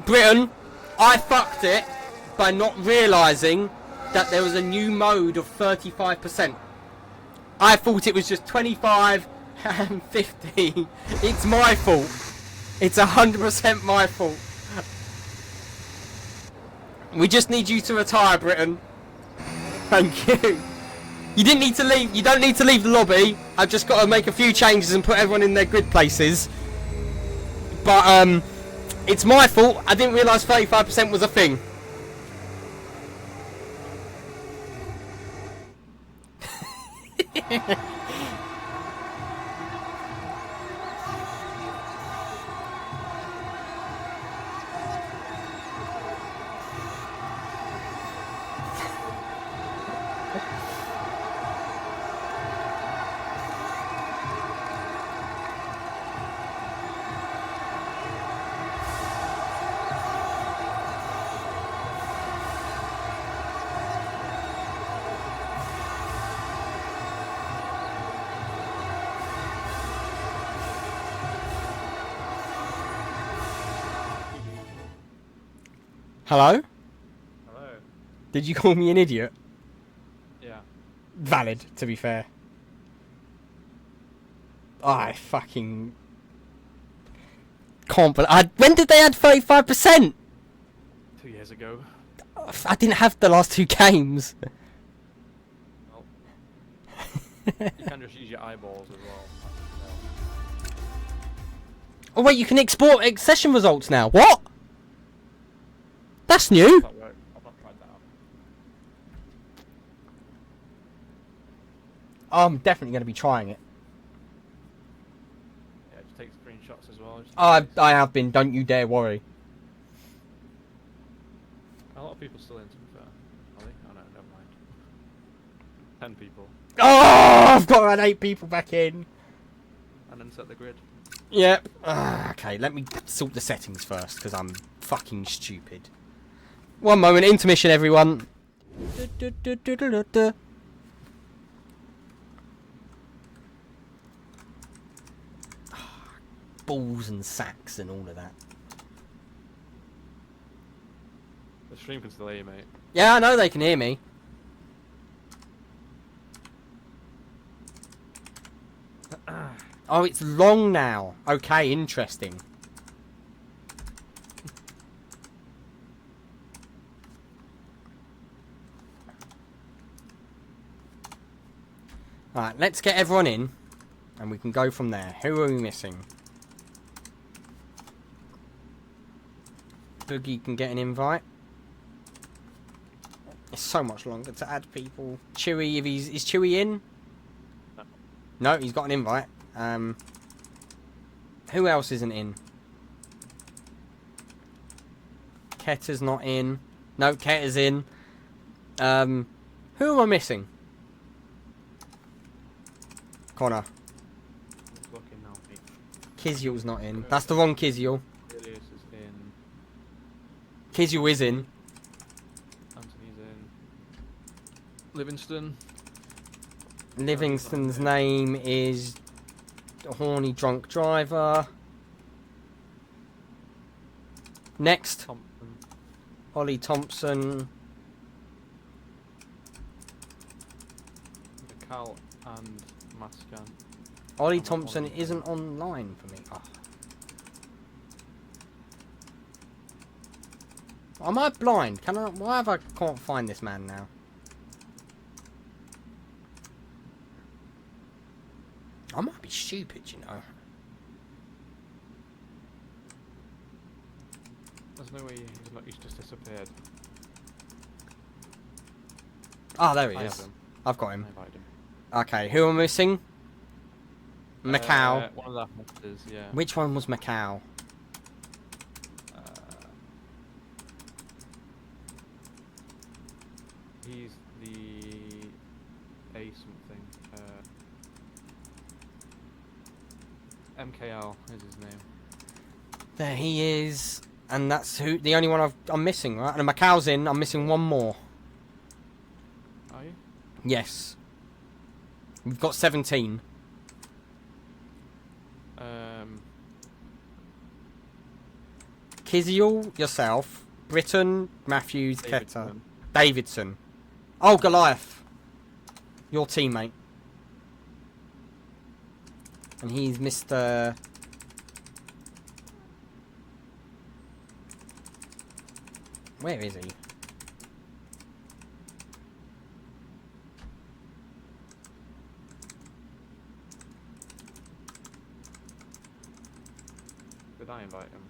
Britain, I fucked it by not realising that there was a new mode of 35%. I thought it was just 25 and 50. It's my fault. It's 100% my fault. We just need you to retire, Britain. Thank you. You didn't need to leave. You don't need to leave the lobby. I've just got to make a few changes and put everyone in their good places. But it's my fault. I didn't realise 35% was a thing. Hello? Hello. Did you call me an idiot? Yeah. Valid, to be fair. I fucking can't believe. When did they add 35%? 2 years ago. I didn't have the last 2 games. Well, you can just use your eyeballs as well. Oh wait, you can export session results now. What? That's new. That works. I've not tried that out. I'm definitely going to be trying it. Yeah, just take screenshots as well. just in case. I have been. Don't you dare worry. A lot of people still in, to be fair. Are they? Oh no, never mind. 10 people. Oh, I've got around 8 people back in. And then set the grid. Yep. Okay, let me sort the settings first, because I'm fucking stupid. One moment, intermission, everyone. Balls and sacks and all of that. The stream can still hear you, mate. Yeah, I know they can hear me. Oh, it's long now. Okay, interesting. Alright, let's get everyone in. And we can go from there. Who are we missing? Boogie can get an invite. It's so much longer to add people. Chewy, if is Chewy in? No, he's got an invite. Who else isn't in? Ketter's not in. No, Ketter's in. Who am I missing? Connor. Looking now, mate. Kizyul's not in. That's the wrong Kizyul. Ilias is in. Kizyul is in. Anthony's in. Livingston. Livingston's name is Horny Drunk Driver. Next, Thompson. Ollie Thompson. McCall and Mascan. Ollie I'm Thompson on- isn't online for me. Oh. Am I blind? Can I? Why have I can't find this man now? I might be stupid, you know. There's no way he's just disappeared. Oh, there he I is. have him. I've got I him. invited him. Okay, who am I missing? Macau. One of the monsters, yeah. Which one was Macau? He's the A something. MKL is his name. There he is. And that's who the only one I'm missing, right? And Macau's in. I'm missing one more. Are you? Yes. We've got 17. Kiziel, yourself, Britton, Matthews, Ketter, Davidson. Davidson. Oh, Goliath. Your teammate. And he's Mr. Where is he? Did I invite him?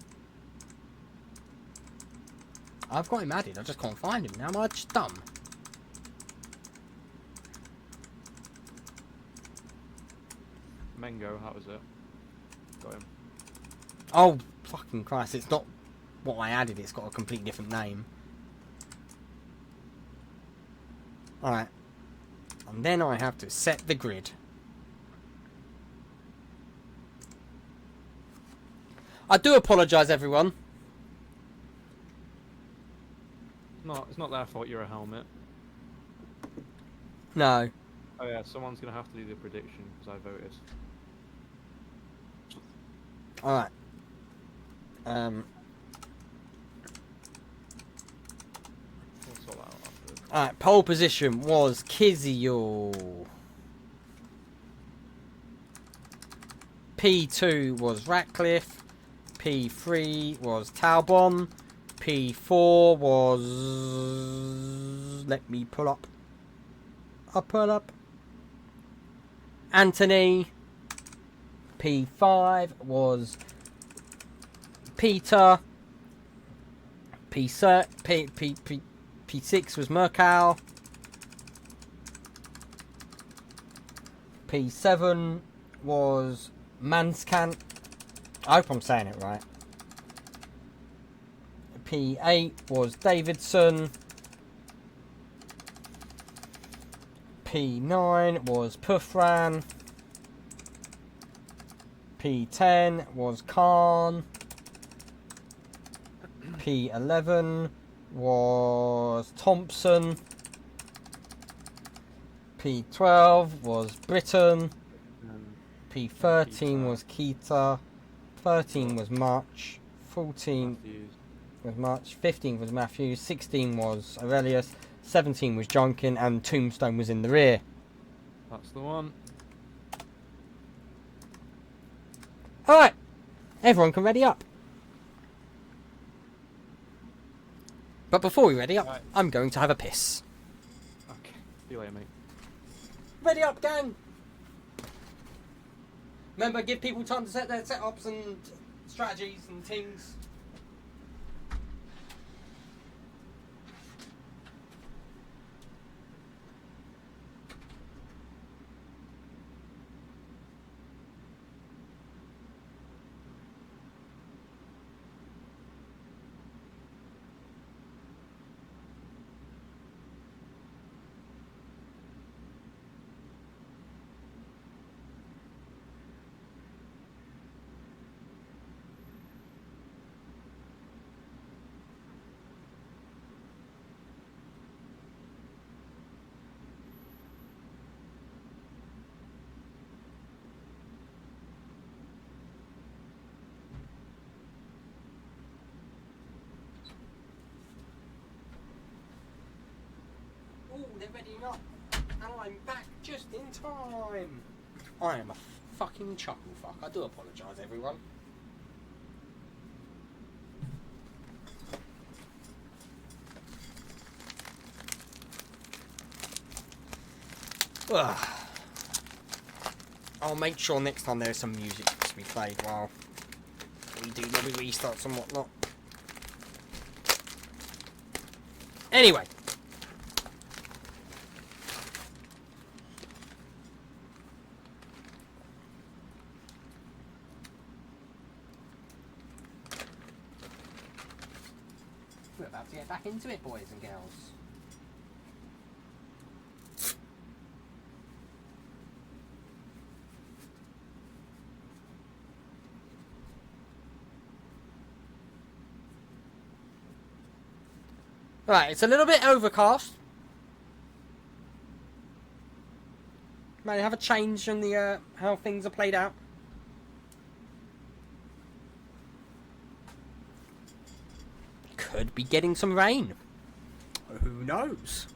I've got him added, I just can't find him now. Am I just dumb? Mengo, that was it. Got him. Oh, fucking Christ, it's not what I added, it's got a completely different name. Alright. And then I have to set the grid. I do apologise, everyone. No, it's not their fault you're a helmet. No. Oh yeah, someone's gonna have to do the prediction because I voted. Alright. Alright, pole position was Kizio. P2 was Ratcliffe. P3 was Talbon. P4 was... Let me pull up. I'll pull up. Anthony. P5 was Peter. P6 was Mercal. P7 was Manskant. I hope I'm saying it right. P8 was Davidson. P9 was Puffran. P10 was Khan. P11 was Thompson. P12 was Britton. P13 was Keita. 13 was March. 14 was March. 15 was Matthews. 16 was Aurelius. 17 was Jonkin, and Tombstone was in the rear. That's the one. Alright, everyone can ready up. But before we ready up, Right. I'm going to have a piss. Okay. See you later, mate. Ready up, gang! Remember, give people time to set their setups and strategies and things. Ooh, they're readying up, and I'm back just in time. I am a fucking chuckle fuck. I do apologise, everyone. Ugh. I'll make sure next time there's some music to be played while we do lobby restarts and whatnot. Anyway. We're about to get back into it, boys and girls. Right, it's a little bit overcast. May have a change in the how things are played out. Could be getting some rain. Who knows?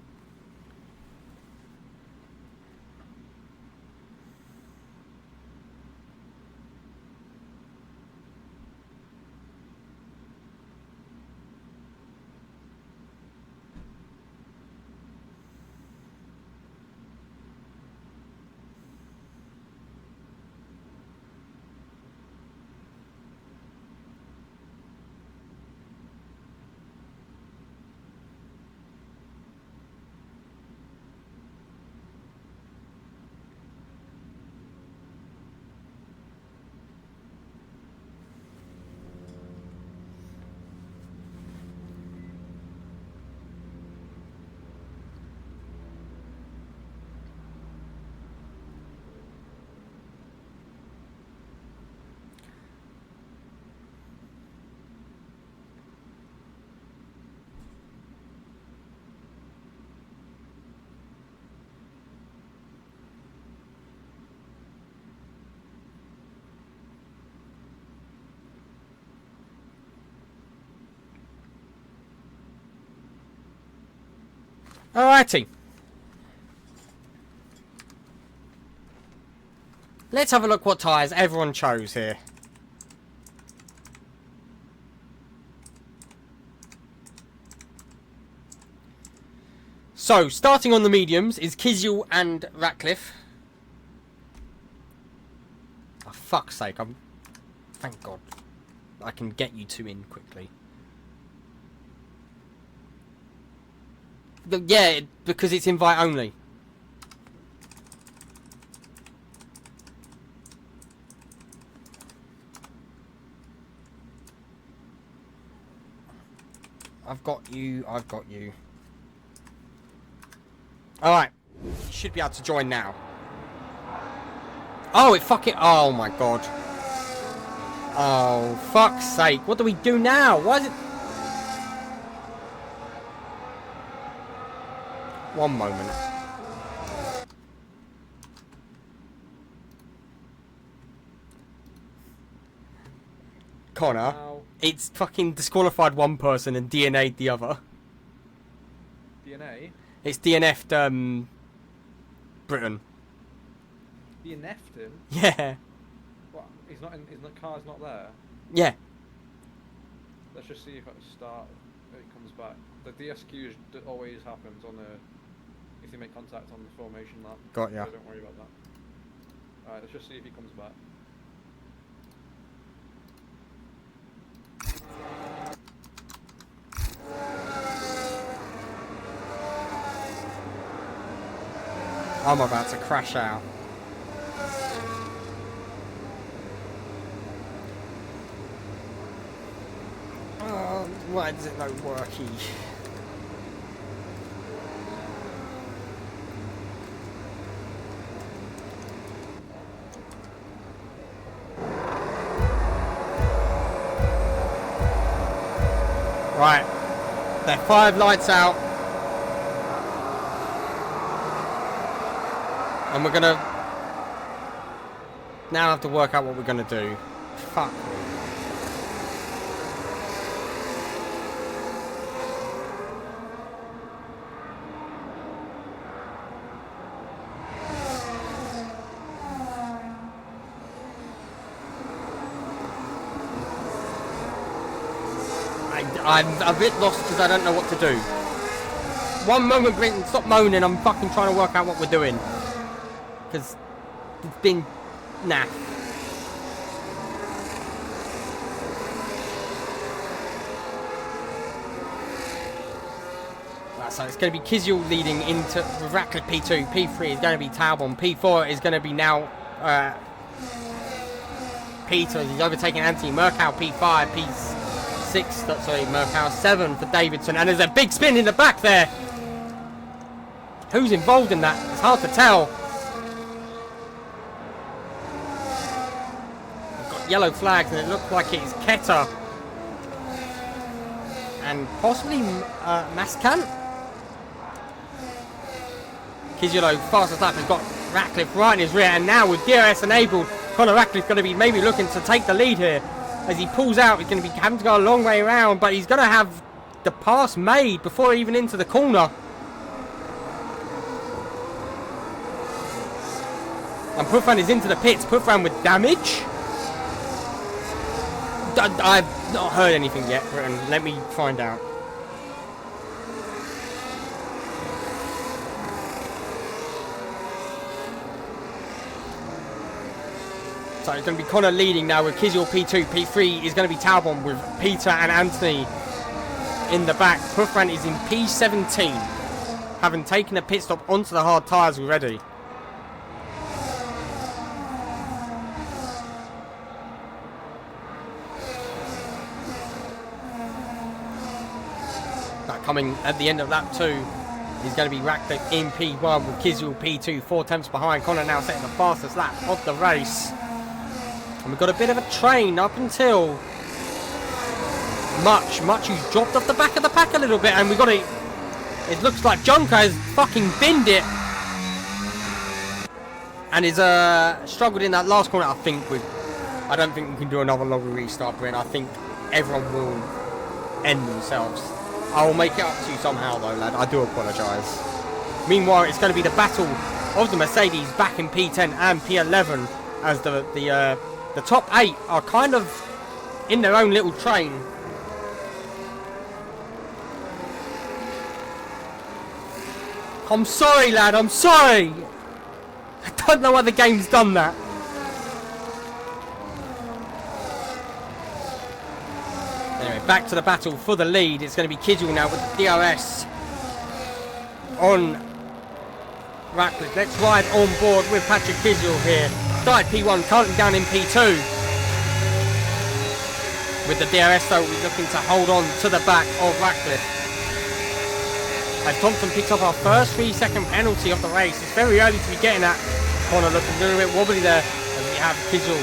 Alrighty. Let's have a look what tyres everyone chose here. So, starting on the mediums is Kizyul and Ratcliffe. Oh, fuck's sake, thank God. I can get you two in quickly. Yeah, because it's invite only. I've got you. Alright. You should be able to join now. Oh, it fucking... Oh, my God. Oh, fuck's sake. What do we do now? Why is it... One moment. Connor, it's fucking disqualified one person and DNA'd the other. DNA? It's DNF'd, Britain. DNF'd him? Yeah. What? He's not in, the car's not there? Yeah. Let's just see if at the start it comes back. The DSQ always happens on if you make contact on the formation lap. Got ya. So don't worry about that. Alright, let's just see if he comes back. I'm about to crash out. Oh, why does it not worky? Right, they're 5 lights out. And we're gonna now have to work out what we're gonna do. Fuck. I'm a bit lost because I don't know what to do. One moment, Britton, stop moaning. I'm fucking trying to work out what we're doing. Because it's been naff. Right, so it's going to be Kizyul leading into Ratcliffe P2. P3 is going to be Taubon. P4 is going to be now Peter. He's overtaking Anthony. Murkow P5. P6. Sorry, Murkow 7 for Davidson. And there's a big spin in the back there. Who's involved in that? It's hard to tell. Yellow flags, and it looks like it's Keta and possibly Maskant. Kizyul, fastest lap, has got Ratcliffe right in his rear, and now with DRS enabled, Conor Ratcliffe going to be maybe looking to take the lead here. As he pulls out, he's going to be having to go a long way around, but he's going to have the pass made before even into the corner. And Puffran is into the pits. Puffran with damage. I've not heard anything yet, Britain. Let me find out. So it's going to be Connor leading now with Kizyul P2. P3 is going to be Taubon with Peter and Anthony in the back. Puffran is in P17, having taken a pit stop onto the hard tyres already. Coming at the end of lap 2 is going to be Ratcliffe in P1 with Kizyul P2, 4 tenths behind. Connor now setting the fastest lap of the race. And we've got a bit of a train up until Much who's dropped off the back of the pack a little bit, and we got it. It looks like Junker has fucking binned it. And is struggled in that last corner, I think. I don't think we can do another long restart, Brent. I think everyone will end themselves. I'll make it up to you somehow though, lad. I do apologise. Meanwhile, it's going to be the battle of the Mercedes back in P10 and P11 as the top 8 are kind of in their own little train. I'm sorry, lad. I'm sorry. I don't know why the game's done that. Anyway, back to the battle for the lead. It's going to be Kidgel now with the DRS on Ratcliffe. Let's ride on board with Patrick Kidgel here. Started P1, currently down in P2. With the DRS though, we're looking to hold on to the back of Ratcliffe. As Thompson picks up our first 3-second penalty of the race. It's very early to be getting that. Corner looking a little bit wobbly there. As we have Kidgel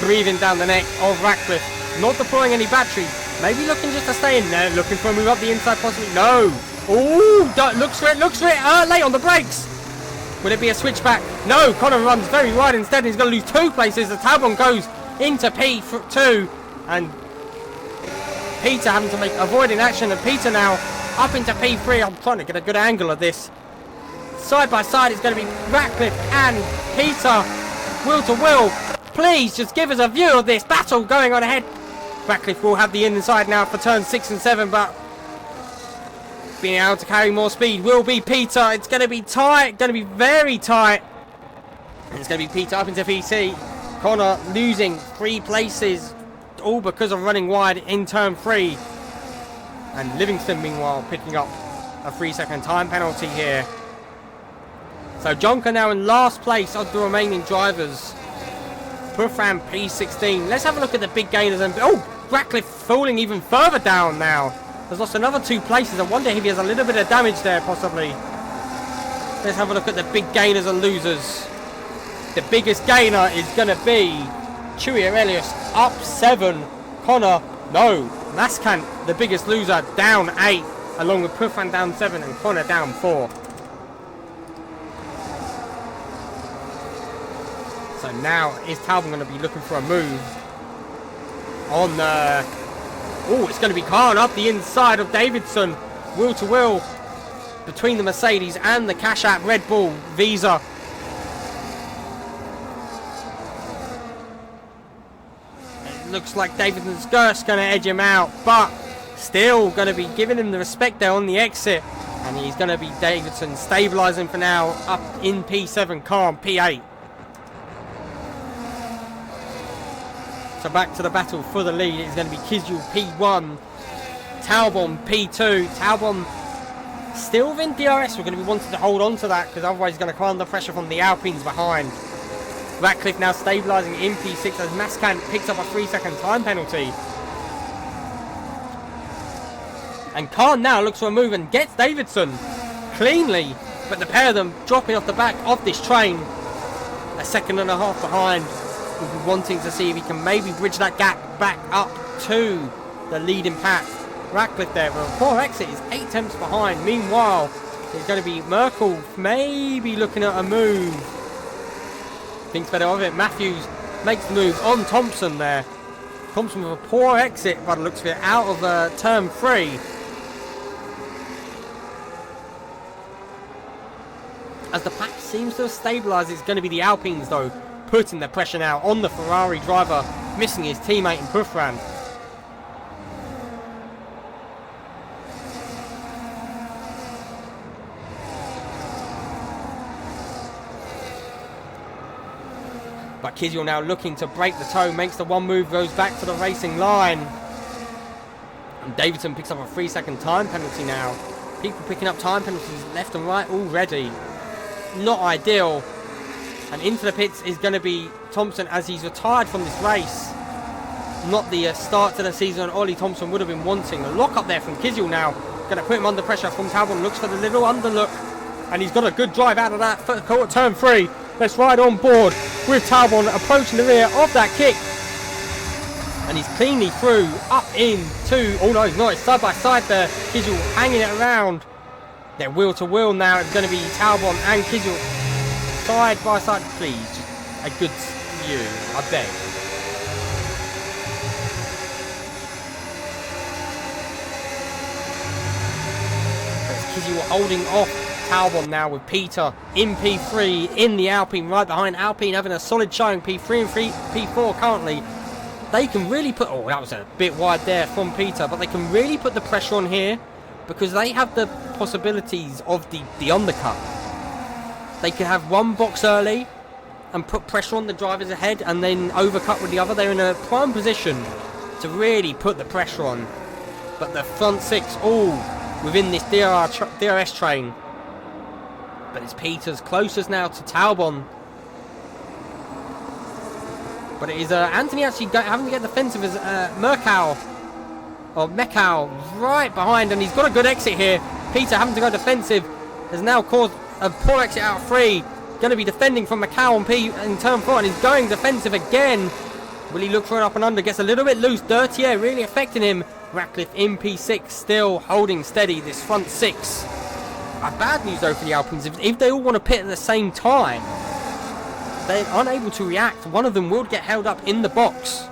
breathing down the neck of Ratcliffe. Not deploying any battery. Maybe looking just to stay in there. Looking for a move up the inside possibly. No. Ooh, looks for it. Late on the brakes. Will it be a switchback? No, Connor runs very wide instead. He's going to lose 2 places. As Talbot goes into P2. And Peter having to avoiding action. And Peter now up into P3. I'm trying to get a good angle of this. Side by side it's going to be Ratcliffe and Peter. Wheel to wheel. Please just give us a view of this battle going on ahead. Ratcliffe will have the inside now for turns 6 and 7, but being able to carry more speed will be Peter. It's going to be tight, going to be very tight. And it's going to be Peter up into PC. Connor losing 3 places, all because of running wide in turn 3. And Livingston, meanwhile, picking up a 3-second time penalty here. So Jonker now in last place of the remaining drivers. Puffram P16. Let's have a look at the big gainers. And oh, Ratcliffe falling even further down now. Has lost another 2 places. I wonder if he has a little bit of damage there, possibly. Let's have a look at the big gainers and losers. The biggest gainer is going to be Chewy Aurelius up 7. Connor, no. Mascant, the biggest loser, down 8. Along with Puffran down 7 and Connor down 4. So now is Talbot going to be looking for a move on the... Oh, it's going to be Khan up the inside of Davidson. Wheel to wheel between the Mercedes and the Cash App Red Bull Visa. It looks like Davidson's just going to edge him out, but still going to be giving him the respect there on the exit. And he's going to be Davidson stabilising for now up in P7, Khan P8. So back to the battle for the lead. It's going to be Kidgel P1, Talbot P2. Talbot still within DRS. We're going to be wanting to hold on to that because otherwise he's going to come under pressure from the Alpines behind. Ratcliffe now stabilising in P6 as Mascant picks up a 3-second time penalty. And Khan now looks for a move and gets Davidson cleanly. But the pair of them dropping off the back of this train. A 1.5 seconds behind. We'll be wanting to see if he can maybe bridge that gap back up to the leading pack. Ratcliffe there, but poor exit is 8 tenths behind. Meanwhile, it's going to be Merkel maybe looking at a move. Thinks better of it. Matthews makes the move on Thompson there. Thompson with a poor exit, but looks for it out of turn 3. As the pack seems to have stabilised, it's going to be the Alpines though, putting the pressure now on the Ferrari driver, missing his teammate in Puffran. But Kidgel now looking to break the toe, makes the one move, goes back to the racing line. And Davidson picks up a 3-second time penalty now. People picking up time penalties left and right already. Not ideal. And into the pits is going to be Thompson as he's retired from this race. Not the start to the season Ollie Thompson would have been wanting. A lock up there from Kidgel now. Going to put him under pressure from Talbot. Looks for the little underlook. And he's got a good drive out of that for turn 3. Let's ride on board with Talbot approaching the rear of that kick. And he's cleanly through up into... Oh no, he's not. It's side by side there. Kidgel hanging it around. They're wheel to wheel now. It's going to be Talbot and Kidgel. Side by side, please. Just a good view, I beg. Kizil holding off Talbot now with Peter in P3 in the Alpine, right behind Alpine, having a solid showing. P3 and P4 currently. They can really put... Oh, that was a bit wide there from Peter, but they can really put the pressure on here because they have the possibilities of the undercut. They can have one box early and put pressure on the drivers ahead and then overcut with the other. They're in a prime position to really put the pressure on. But the front six all within this DRS train. But it's Peter's closest now to Talbot. But it is Anthony actually having to get defensive as Mekau right behind, and he's got a good exit here. Peter having to go defensive has now caused a poor exit out of 3. Going to be defending from Mekau on P in turn 4, and he's going defensive again. Will he look for an up and under? Gets a little bit loose. Dirty air really affecting him. Ratcliffe in P6 still holding steady this front 6. Bad news though for the Alpines. If they all want to pit at the same time, they're unable to react. One of them will get held up in the box.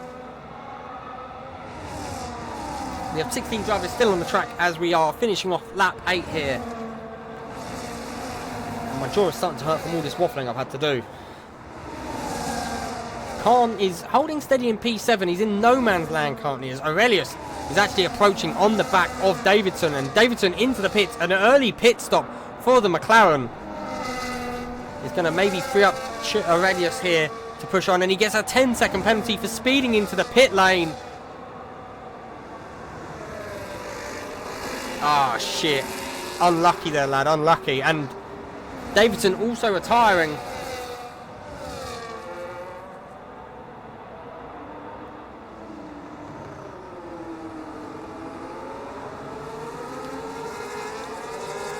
We have 16 drivers still on the track as we are finishing off lap 8 here. And my jaw is starting to hurt from all this waffling I've had to do. Khan is holding steady in P7. He's in no man's land currently as Aurelius is actually approaching on the back of Davidson. And Davidson into the pits. An early pit stop for the McLaren. Is going to maybe free up Aurelius here to push on. And he gets a 10-second penalty for speeding into the pit lane. Ah, shit. Unlucky there, lad. Unlucky. And Davidson also retiring.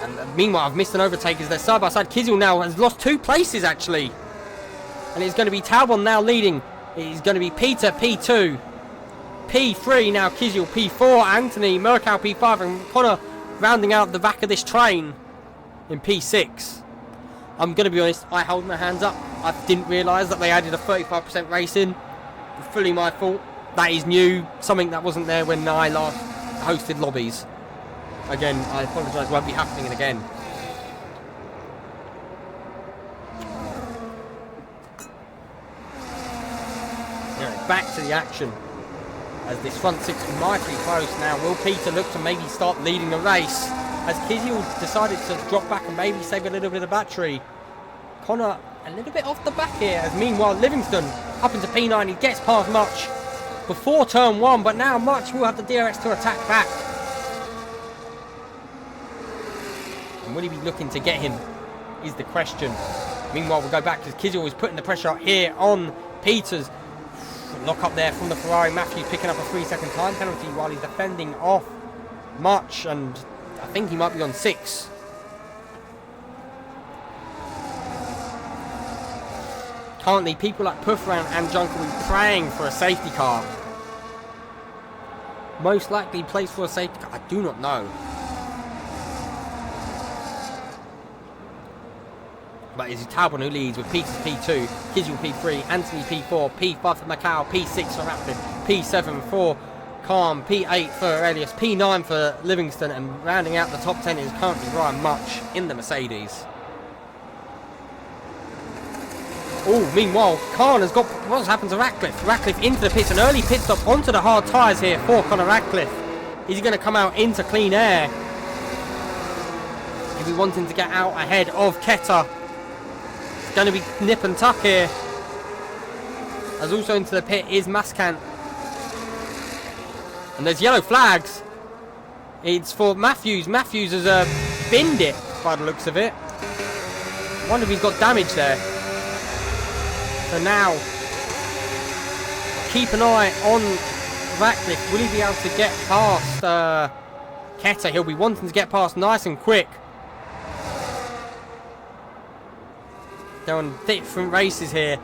And meanwhile, I've missed an overtake as they're side by side. Kizil now has lost 2 places, actually. And it's going to be Talbot now leading. It's going to be Peter, P2. P3 now, Kizil, P4, Anthony, Mekau, P5, and Connor rounding out the back of this train in P6. I'm going to be honest, I hold my hands up. I didn't realise that they added a 35% race in. Fully my fault. That is new, something that wasn't there when I last hosted lobbies. Again, I apologise, won't be happening again. Anyway, back to the action. As this front 6 might be close now. Will Peter look to maybe start leading the race? As Kizil decided to drop back and maybe save a little bit of battery. Connor a little bit off the back here. As meanwhile Livingston up into P9. He gets past Much before turn 1. But now Much will have the DRS to attack back. And will he be looking to get him? Is the question. Meanwhile we'll go back because Kizil is putting the pressure out here on Peters. Lock up there from the Ferrari. Matthews picking up a 3-second time penalty while he's defending off Much, and I think he might be on 6. Currently, people like Puffran and Junk will be praying for a safety car. Most likely placed for a safety car. I do not know. But it's Talbot who leads with Peters P2, Kizil P3, Anthony P4, P5 for Mekau, P6 for Rapid, P7 for Calm, P8 for Aurelius, P9 for Livingston, and rounding out the top 10 is currently Ryan Much in the Mercedes. Oh, meanwhile, Khan has got... What's happened to Ratcliffe? Ratcliffe into the pits, an early pit stop onto the hard tyres here for Conor Ratcliffe. Is he going to come out into clean air? If he wanting to get out ahead of Ketter. Going to be nip and tuck here. As also into the pit is Maskant. And there's yellow flags. It's for Matthews. Matthews has binned it by the looks of it. Wonder if he's got damage there. So now, keep an eye on Ratcliffe. Will he be able to get past Ketter? He'll be wanting to get past nice and quick. They're on different races here.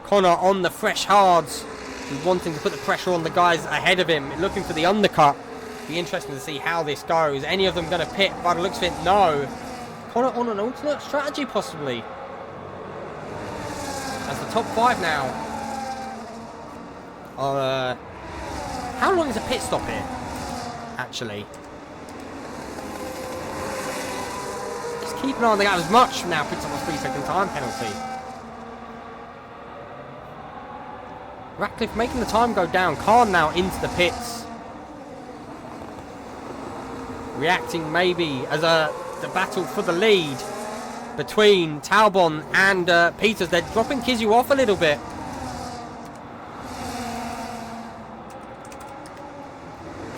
Connor on the fresh hards. He's wanting to put the pressure on the guys ahead of him. Looking for the undercut. Be interesting to see how this goes. Any of them going to pit? By the looks of it, no. Connor on an alternate strategy possibly. That's the top 5 now. How long is a pit stop here? Actually. keep an eye on the gap as much. Now picks up a 3-second time penalty. Ratcliffe making the time go down. Khan now into the pits. Reacting maybe as the battle for the lead between Talbot and Peters. They're dropping Kizu off a little bit.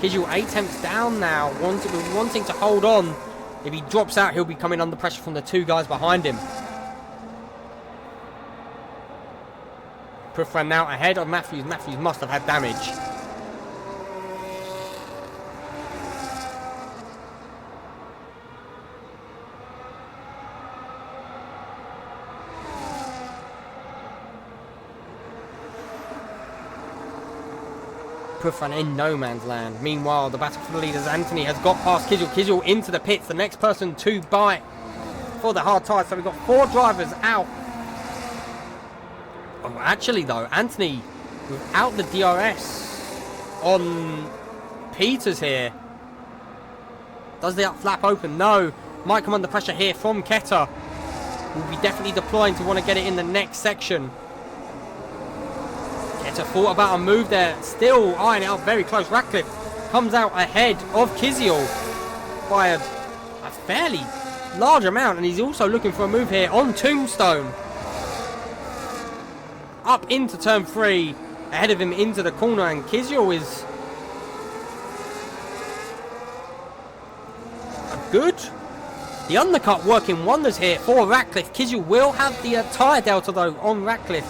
Kizu 8 attempts down now, wanting to hold on. If he drops out, he'll be coming under pressure from the 2 guys behind him. Puffran now ahead of Matthews. Matthews must have had damage. Puffran in no man's land. Meanwhile, the battle for the leaders, Anthony has got past Kizil. Kizil into the pits. The next person to bite for the hard tire. So we've got 4 drivers out. Oh, actually, though, Anthony without the DRS on Peters here. Does the up flap open? No. Might come under pressure here from Ketter. Will be definitely deploying to want to get it in the next section. Ketter thought about a move there. Still eyeing it up very close. Ratcliffe comes out ahead of Kiziel by a fairly large amount. And he's also looking for a move here on Tombstone. Up into turn 3. Ahead of him into the corner. And Kiziel is good. The undercut working wonders here for Ratcliffe. Kiziel will have the tyre delta though on Ratcliffe,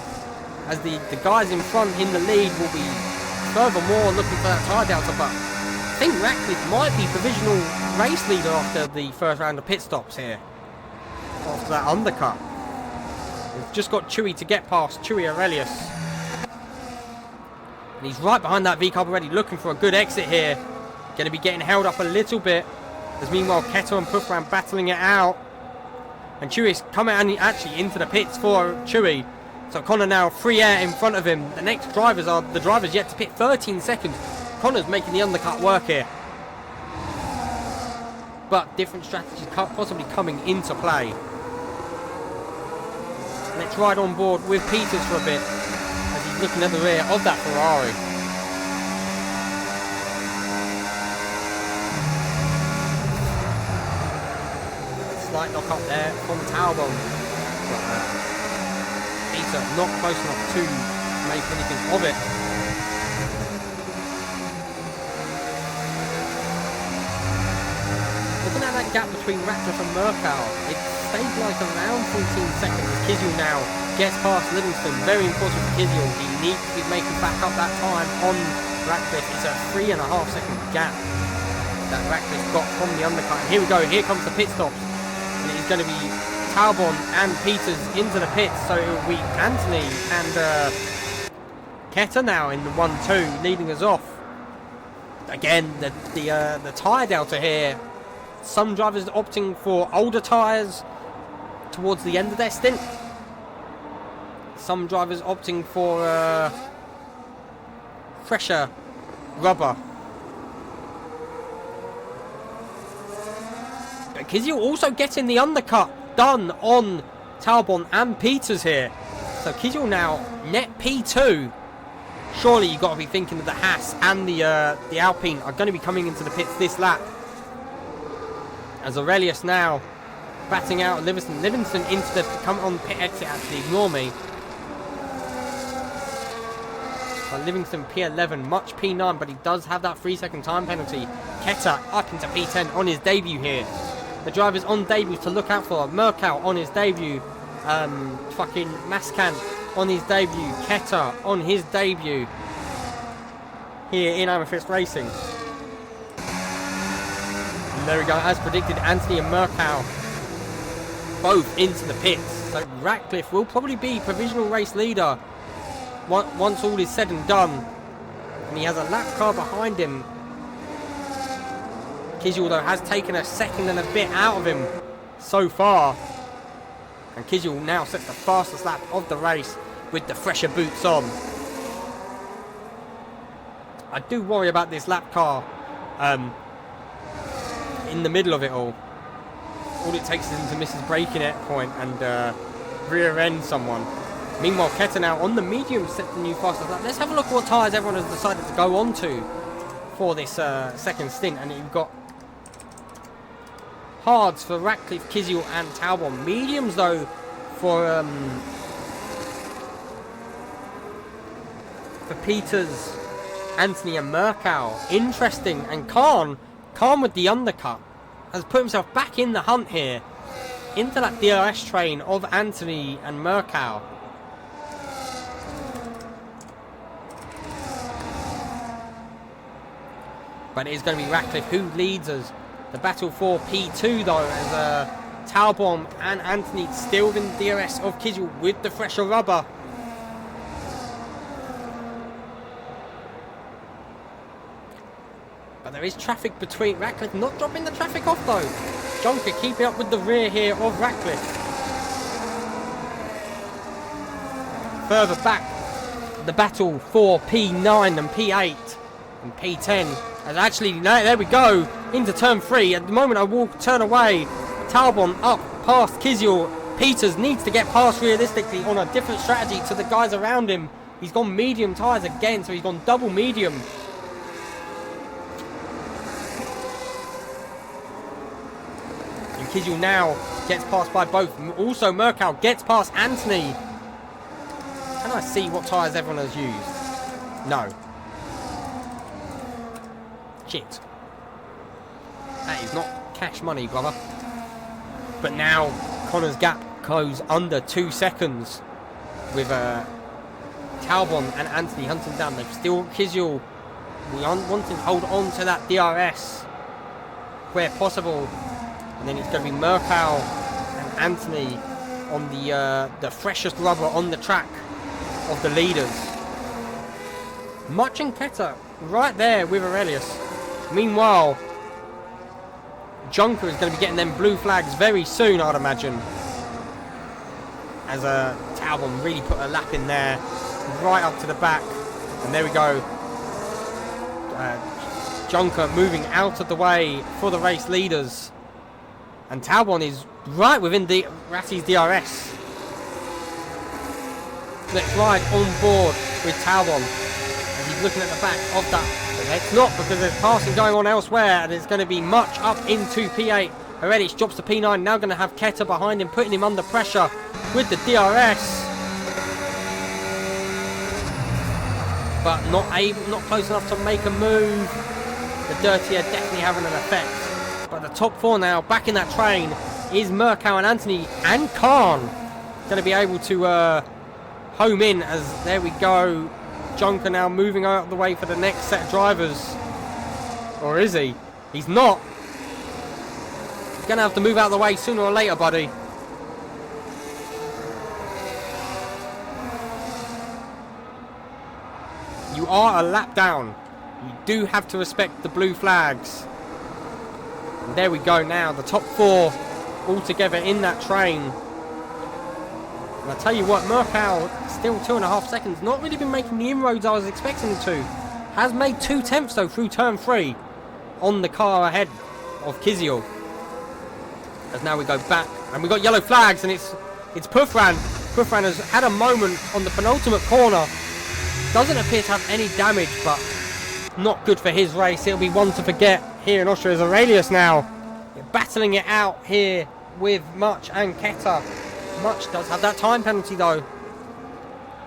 as the guys in front in the lead will be furthermore looking for that tyre delta. But I think Ratcliffe might be provisional race leader after the first round of pit stops here, after that undercut. We've just got Chewy to get past, Chewy Aurelius, and he's right behind that V-Cub already, looking for a good exit here. Going to be getting held up a little bit, as meanwhile Keto and Puffran battling it out, and Chewy's coming actually into the pits for Chewy. So Connor now free air in front of him. The next drivers are the drivers yet to pit. 13 seconds. Connor's making the undercut work here, but different strategies possibly coming into play. Let's ride on board with Peters for a bit as he's looking at the rear of that Ferrari. Slight knock up there from Talbot. Peter not close enough to make anything of it. Looking at that gap between Ratcliffe and Merkel, it stabilised around 14 seconds as Kiziel now gets past Livingston. Very important for Kiziel. He needs to be making back up that time on Ratcliffe. It's a 3.5 second gap that Ratcliffe got from the undercut. And here we go, here comes the pit stops. And it is going to be Talbot and Peters into the pits, so it will be Anthony and Ketter now in the 1-2 leading us off. Again, the tyre delta here. Some drivers opting for older tyres towards the end of their stint. Some drivers opting for fresher rubber. But Kiziel also getting the undercut done on Talbot and Peters here. So Kiziel now net P2. Surely you've got to be thinking that the Haas and the Alpine are going to be coming into the pits this lap. As Aurelius now batting out Livingston. Livingston into the come on pit exit, actually, ignore me. But Livingston P11, much P9, but he does have that 3-second time penalty. Ketter up into P10 on his debut here. The drivers on debut to look out for. Merkel on his debut. Fucking Mascan on his debut. Ketter on his debut here in Amethyst Racing. And there we go, as predicted, Anthony and Merkel both into the pits. So Ratcliffe will probably be provisional race leader once all is said and done. And he has a lap car behind him. Kiziel, though, has taken a second and a bit out of him so far. And Kiziel now sets the fastest lap of the race with the fresher boots on. I do worry about this lap car in the middle of it all. all it takes is him to miss his braking at point and rear end someone. Meanwhile, Keta now on the medium set the new fastest lap. Let's have a look at what tyres everyone has decided to go on to for this second stint. And you've got hards for Ratcliffe, Kiziel and Talbot. Mediums though for Peters, Anthony and Merkow. Interesting. And Khan with the undercut has put himself back in the hunt here into that DRS train of Anthony and Merkow. But it is going to be Ratcliffe who leads us. The battle for P2 though, as Talbot and Anthony still in the DRS of Kiziel with the fresher rubber. But there is traffic between Ratcliffe, not dropping the traffic off though. Junker keeping up with the rear here of Ratcliffe. Further back, the battle for P9 and P8 and P10. And actually, there we go, into turn 3. At the moment I will turn away. Talbot up past Kiziel. Peters needs to get past realistically on a different strategy to the guys around him. He's gone medium tyres again, so he's gone double medium. And Kiziel now gets passed by both. Also Merkow gets past Anthony. Can I see what tyres everyone has used? No. Shit. That is not cash money, brother. But now Connor's gap goes under 2 seconds with Talbot and Anthony hunting down. They've still Kiziel wanting to hold on to that DRS where possible. And then it's going to be Merkow and Anthony on the freshest rubber on the track of the leaders. Much and Keta right there with Aurelius. Meanwhile, Junker is going to be getting them blue flags very soon, I'd imagine. As Talbot really put a lap in there, right up to the back. And there we go. Junker moving out of the way for the race leaders. And Talbot is right within the Ratty's DRS. Let's ride on board with Talbot as he's looking at the back of that. It's not, because there's passing going on elsewhere, and it's going to be much up into P8. Aurelius drops to P9, now going to have Keta behind him, putting him under pressure with the DRS. But not close enough to make a move. The dirtier definitely having an effect. But the top 4 now, back in that train, is Merkow and Anthony and Khan. Going to be able to home in, as there we go. Junker now moving out of the way for the next set of drivers. Or is he? He's not. He's going to have to move out of the way sooner or later, buddy. You are a lap down. You do have to respect the blue flags. And there we go now. The top 4 all together in that train. And I tell you what, Merkow still 2.5 seconds. Not really been making the inroads I was expecting him to. Has made 2 tenths though through turn 3 on the car ahead of Kiziel. As now we go back and we got yellow flags, and it's Puffran. Puffran has had a moment on the penultimate corner. Doesn't appear to have any damage, but not good for his race. It'll be one to forget here in Austria. As Aurelius now battling it out here with Much and Keta. Much does have that time penalty though.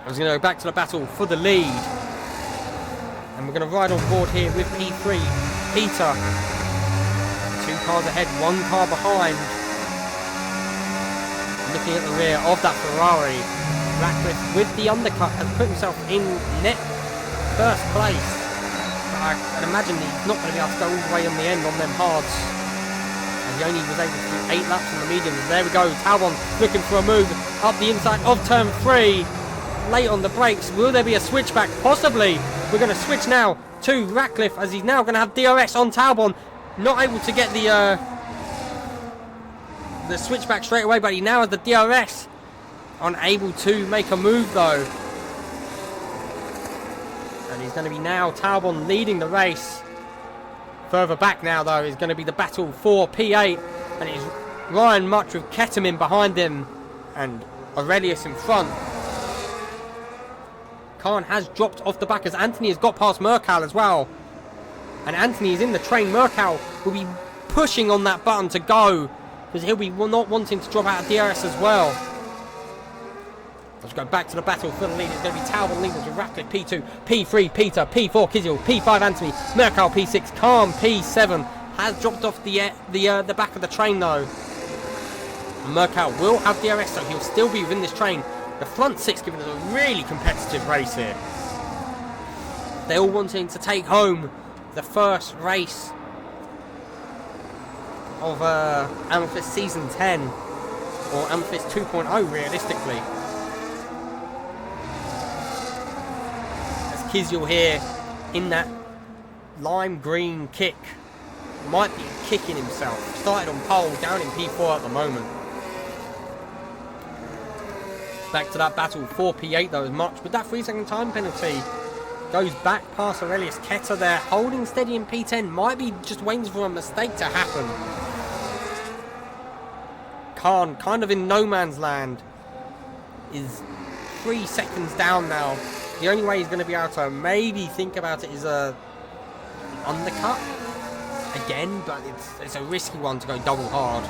I was going to go back to the battle for the lead. And we're going to ride on board here with P3. Peter. 2 cars ahead, 1 car behind. Looking at the rear of that Ferrari. Ratcliffe with the undercut has put himself in net first place. But I'd imagine he's not going to be able to go all the way on the end on them hards. He only was able to do 8 laps on the mediums. There we go. Talbot looking for a move up the inside of turn 3. Late on the brakes. Will there be a switchback? Possibly. We're going to switch now to Ratcliffe, as he's now going to have DRS on Talbot. Not able to get the switchback straight away, but he now has the DRS. Unable to make a move though. And he's going to be now Talbot leading the race. Further back now though is going to be the battle for P8, and it's Ryan Much with Ketamine behind him and Aurelius in front. Khan has dropped off the back as Anthony has got past Mercal as well. And Anthony is in the train. Mercal will be pushing on that button to go because he'll be not wanting to drop out of DRS as well. Let's go back to the battle for the lead. It's going to be Talbot leaders with Ratcliffe P2, P3 Peter, P4 Kizil, P5 Anthony, Mercal P6, Khan P7 has dropped off the back of the train though. Mercal will have DRS, so he'll still be within this train. The front six giving us a really competitive race here. They're all wanting to take home the first race of Amethyst Season 10, or Amethyst 2.0 realistically. As Kizil here in that lime green kick, might be kicking himself. Started on pole, down in P4 at the moment. Back to that battle for P8 though, as Much with that 3-second time penalty goes back past Aurelius Ketter there, holding steady in P10, might be just waiting for a mistake to happen. Khan, kind of in no man's land, is 3 seconds down now. The only way he's going to be able to maybe think about it is a undercut again, but it's a risky one to go double hard.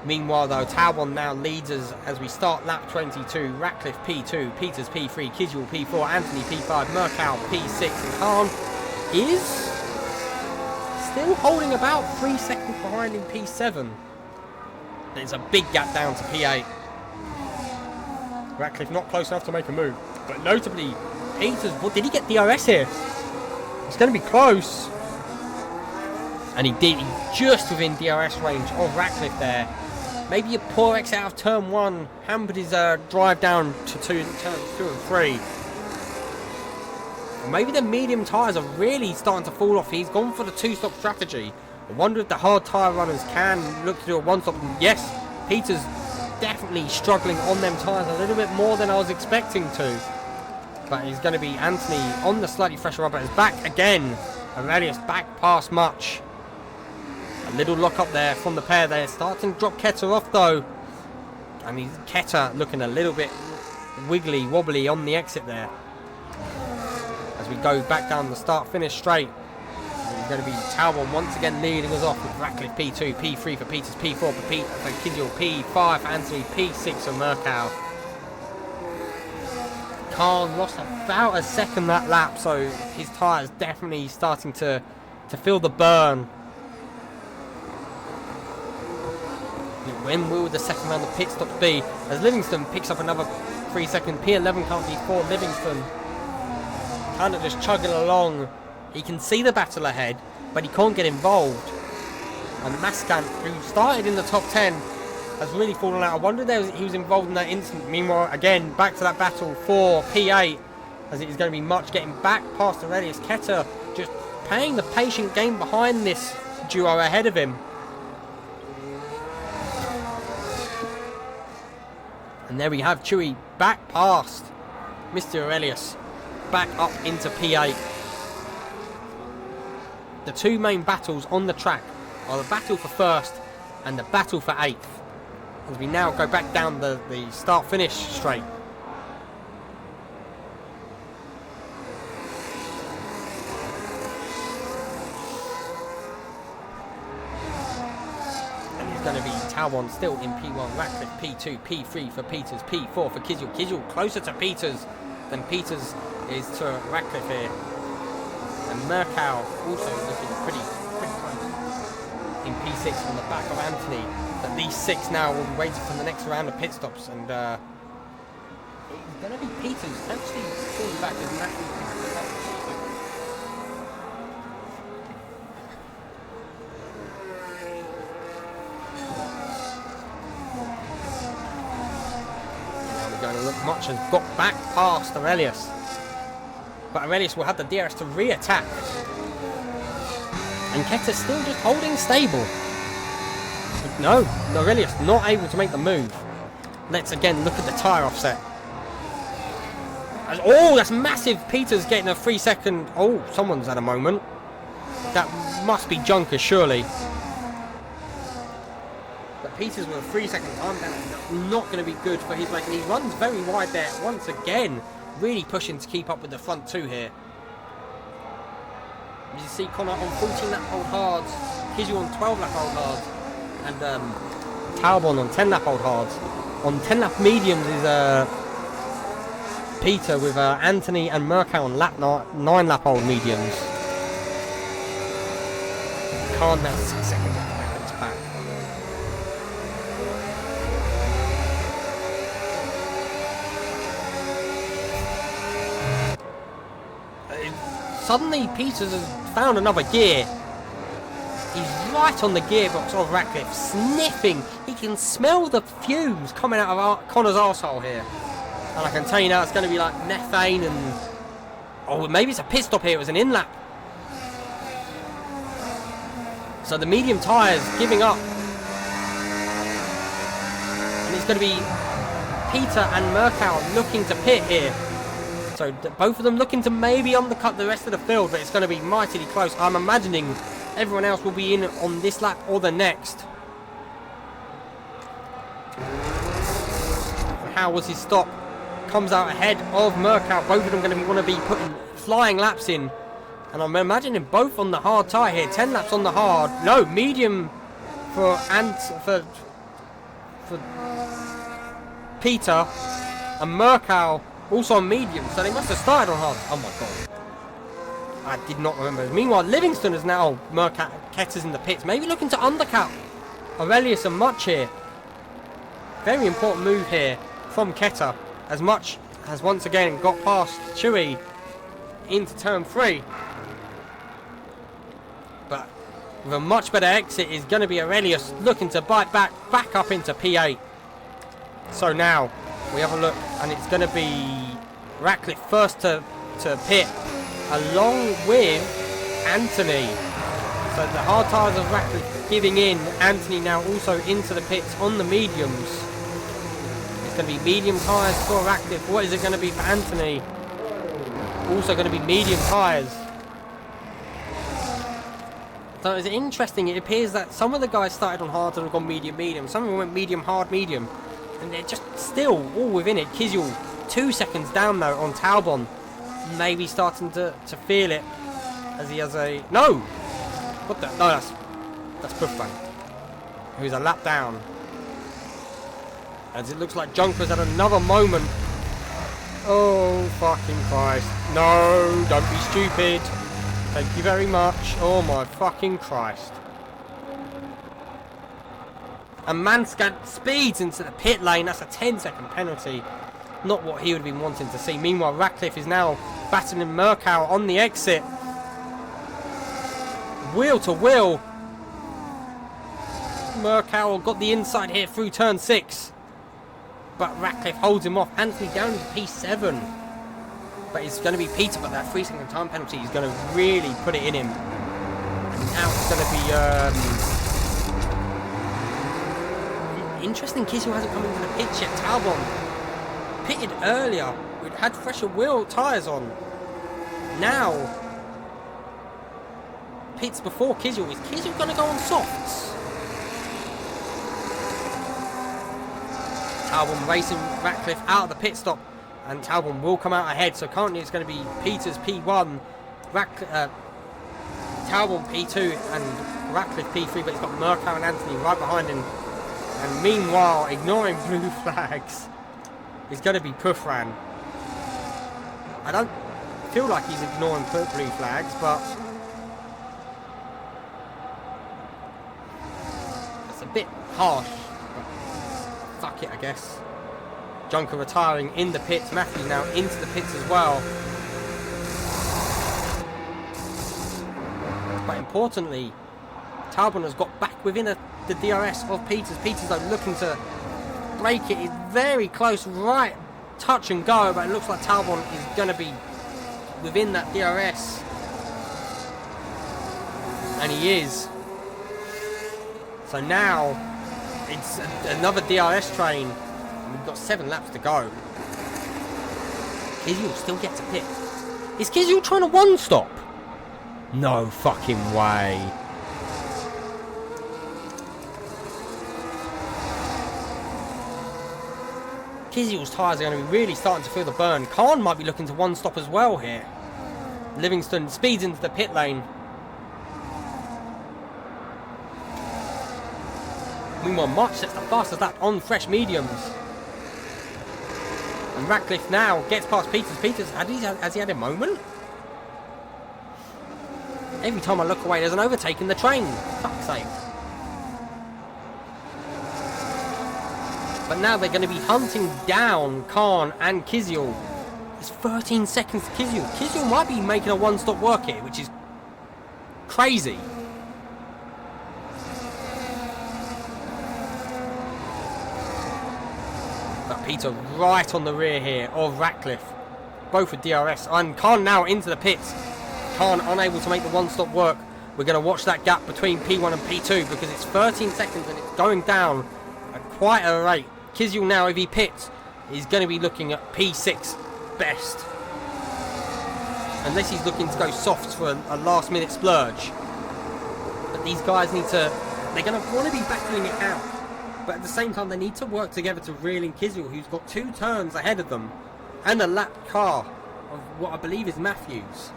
Meanwhile though, Talbot now leads us as we start lap 22. Ratcliffe P2, Peters P3, Kizil P4, Anthony P5, Mercal P6, and Khan is still holding about 3 seconds behind in P7. There's a big gap down to P8. Ratcliffe not close enough to make a move, but notably Peters, what did he get DRS here? It's going to be close. And he did, just within DRS range of Ratcliffe there. Maybe a poor exit out of turn 1 hampered his drive down to turn 2 and 3. Or maybe the medium tyres are really starting to fall off. He's gone for the 2-stop strategy. I wonder if the hard tyre runners can look to do a 1-stop. Yes, Peters definitely struggling on them tyres a little bit more than I was expecting to. But it's going to be Anthony on the slightly fresher rubber. Is back again. Aurelius back past Much. A little lock up there from the pair there. Starting to drop Ketter off though. And he's Ketter looking a little bit wiggly wobbly on the exit there. As we go back down the start finish straight. It's going to be Talbot once again leading us off with Ratcliffe P2, P3 for Peters, P4 for Kizil, P5 for Anthony, P6 for Mercal. Khan lost about a second that lap, so his tyres definitely starting to feel the burn. When will the second round of pit stops be? As Livingston picks up another 3 second. P11 can't be for Livingston. Kind of just chugging along. He can see the battle ahead, but he can't get involved. And Mascant, who started in the top 10, has really fallen out. I wonder if he was involved in that incident. Meanwhile, again, back to that battle for P8, as it is going to be Much getting back past Aurelius Ketter, just playing the patient game behind this duo ahead of him. And there we have Chewy back past Mr. Aurelius, back up into P8. The two main battles on the track are the battle for first and the battle for 8th. As we now go back down the start-finish straight. Going to be Talbot still in P1, Ratcliffe P2, P3 for Peters, P4 for Kizil. Kizil closer to Peters than Peters is to Ratcliffe here. And Mercal also looking pretty close in P6 on the back of Anthony. But these 6 now will be waiting for the next round of pit stops, and it's going to be Peters actually falling back as Ratcliffe. Much has got back past Aurelius, but Aurelius will have the DRS to re-attack, and Ketter's still just holding stable. No, Aurelius not able to make the move. Let's again look at the tyre offset. Oh, that's massive. Peters getting a 3 second. Oh, someone's had a moment. That must be Junker, surely. Peters with a 3-second time penalty. Not going to be good for his leg. And he runs very wide there once again. Really pushing to keep up with the front two here. As you see, Connor on 14 lap hold hards, Kizio on 12 lap hold hards, and Talbon on 10 lap hold hards. On 10 lap mediums is Peter with Anthony and Merkel on 9 lap hold mediums. Khan now 6 seconds back. Suddenly Peters has found another gear. He's right on the gearbox of Ratcliffe, sniffing. He can smell the fumes coming out of Connor's arsehole here. And I can tell you now it's going to be like methane and... Oh, maybe it's a pit stop here. It was an in-lap. So the medium tyres giving up. And it's going to be Peter and Merkel looking to pit here. So both of them looking to maybe undercut the rest of the field, but it's going to be mightily close. I'm imagining everyone else will be in on this lap or the next. How was his stop? Comes out ahead of Merkel. Both of them going to want to be putting flying laps in. And I'm imagining both on the hard tyre here. 10 laps on the hard. No, medium for Peter. And Merkel also on medium. So they must have started on hard. Oh my god. I did not remember. Meanwhile, Livingston is now... Merkel, Ketter's in the pits. Maybe looking to undercut Aurelius and Much here. Very important move here from Ketter. As Much has once again got past Chewy into turn 3. But with a much better exit is going to be Aurelius looking to bite back up into P8. So now we have a look, and it's going to be Ratcliffe first to pit along with Anthony. So the hard tyres of Ratcliffe giving in. Anthony now also into the pits on the mediums. It's going to be medium tyres for Ratcliffe. What is it going to be for Anthony? Also going to be medium tyres. So it's interesting. It appears that some of the guys started on hard and have gone medium. Some of them went medium, hard, medium. And they're just still all within it. Kizyul 2 seconds down though on Talbon. Maybe starting to feel it. As he has a... No! What the... No, that's Puffbang. Who's a lap down. As it looks like Junker's had another moment. Oh, fucking Christ. No, don't be stupid. Thank you very much. Oh, my fucking Christ. And Manscant speeds into the pit lane. That's a 10-second penalty. Not what he would have been wanting to see. Meanwhile, Ratcliffe is now battling Merkel on the exit. Wheel to wheel. Merkel got the inside here through turn 6. But Ratcliffe holds him off. Anthony down to P7. But it's going to be Peter, but that 3-second time penalty is going to really put it in him. And now it's going to be... Interesting, Kizio hasn't come into the pits yet. Talbon pitted earlier. We'd had fresher wheel tyres on. Now, pits before Kizio. Is Kizio going to go on softs? Talbon racing Ratcliffe out of the pit stop, and Talbon will come out ahead. So currently it's going to be Peters P1, Talbon P2, and Ratcliffe P3. But he's got Merkel and Anthony right behind him. And meanwhile, ignoring blue flags, is going to be Puffran. I don't feel like he's ignoring blue flags, but it's a bit harsh. Fuck it, I guess. Junker retiring in the pits. Matthews now into the pits as well. But importantly, Talbon has got back within the DRS of Peters. Peters though looking to break it. It's very close, right touch and go, but it looks like Talbon is going to be within that DRS. And he is. So now it's another DRS train. We've got 7 laps to go. Kizio still gets a pit. Is Kizio trying to one-stop? No fucking way. Kiziel's tyres are going to be really starting to feel the burn. Khan might be looking to one stop as well here. Livingston speeds into the pit lane. Meanwhile, March sets the fastest lap on fresh mediums. And Ratcliffe now gets past Peters. Peters, has he had a moment? Every time I look away, there's an overtake in the train. Fuck's sake. But now they're going to be hunting down Khan and Kiziel. It's 13 seconds to Kiziel. Kiziel might be making a one-stop work here, which is crazy. But Peter right on the rear here of Ratcliffe. Both with DRS. And Khan now into the pits. Khan unable to make the one-stop work. We're going to watch that gap between P1 and P2 because it's 13 seconds and it's going down at quite a rate. Kiziel now, if he pits, is going to be looking at P6 best. Unless he's looking to go soft for a last-minute splurge. But these guys need to... They're going to want to be battling it out. But at the same time, they need to work together to reel in Kiziel, who's got 2 turns ahead of them. And a lap car of what I believe is Matthews.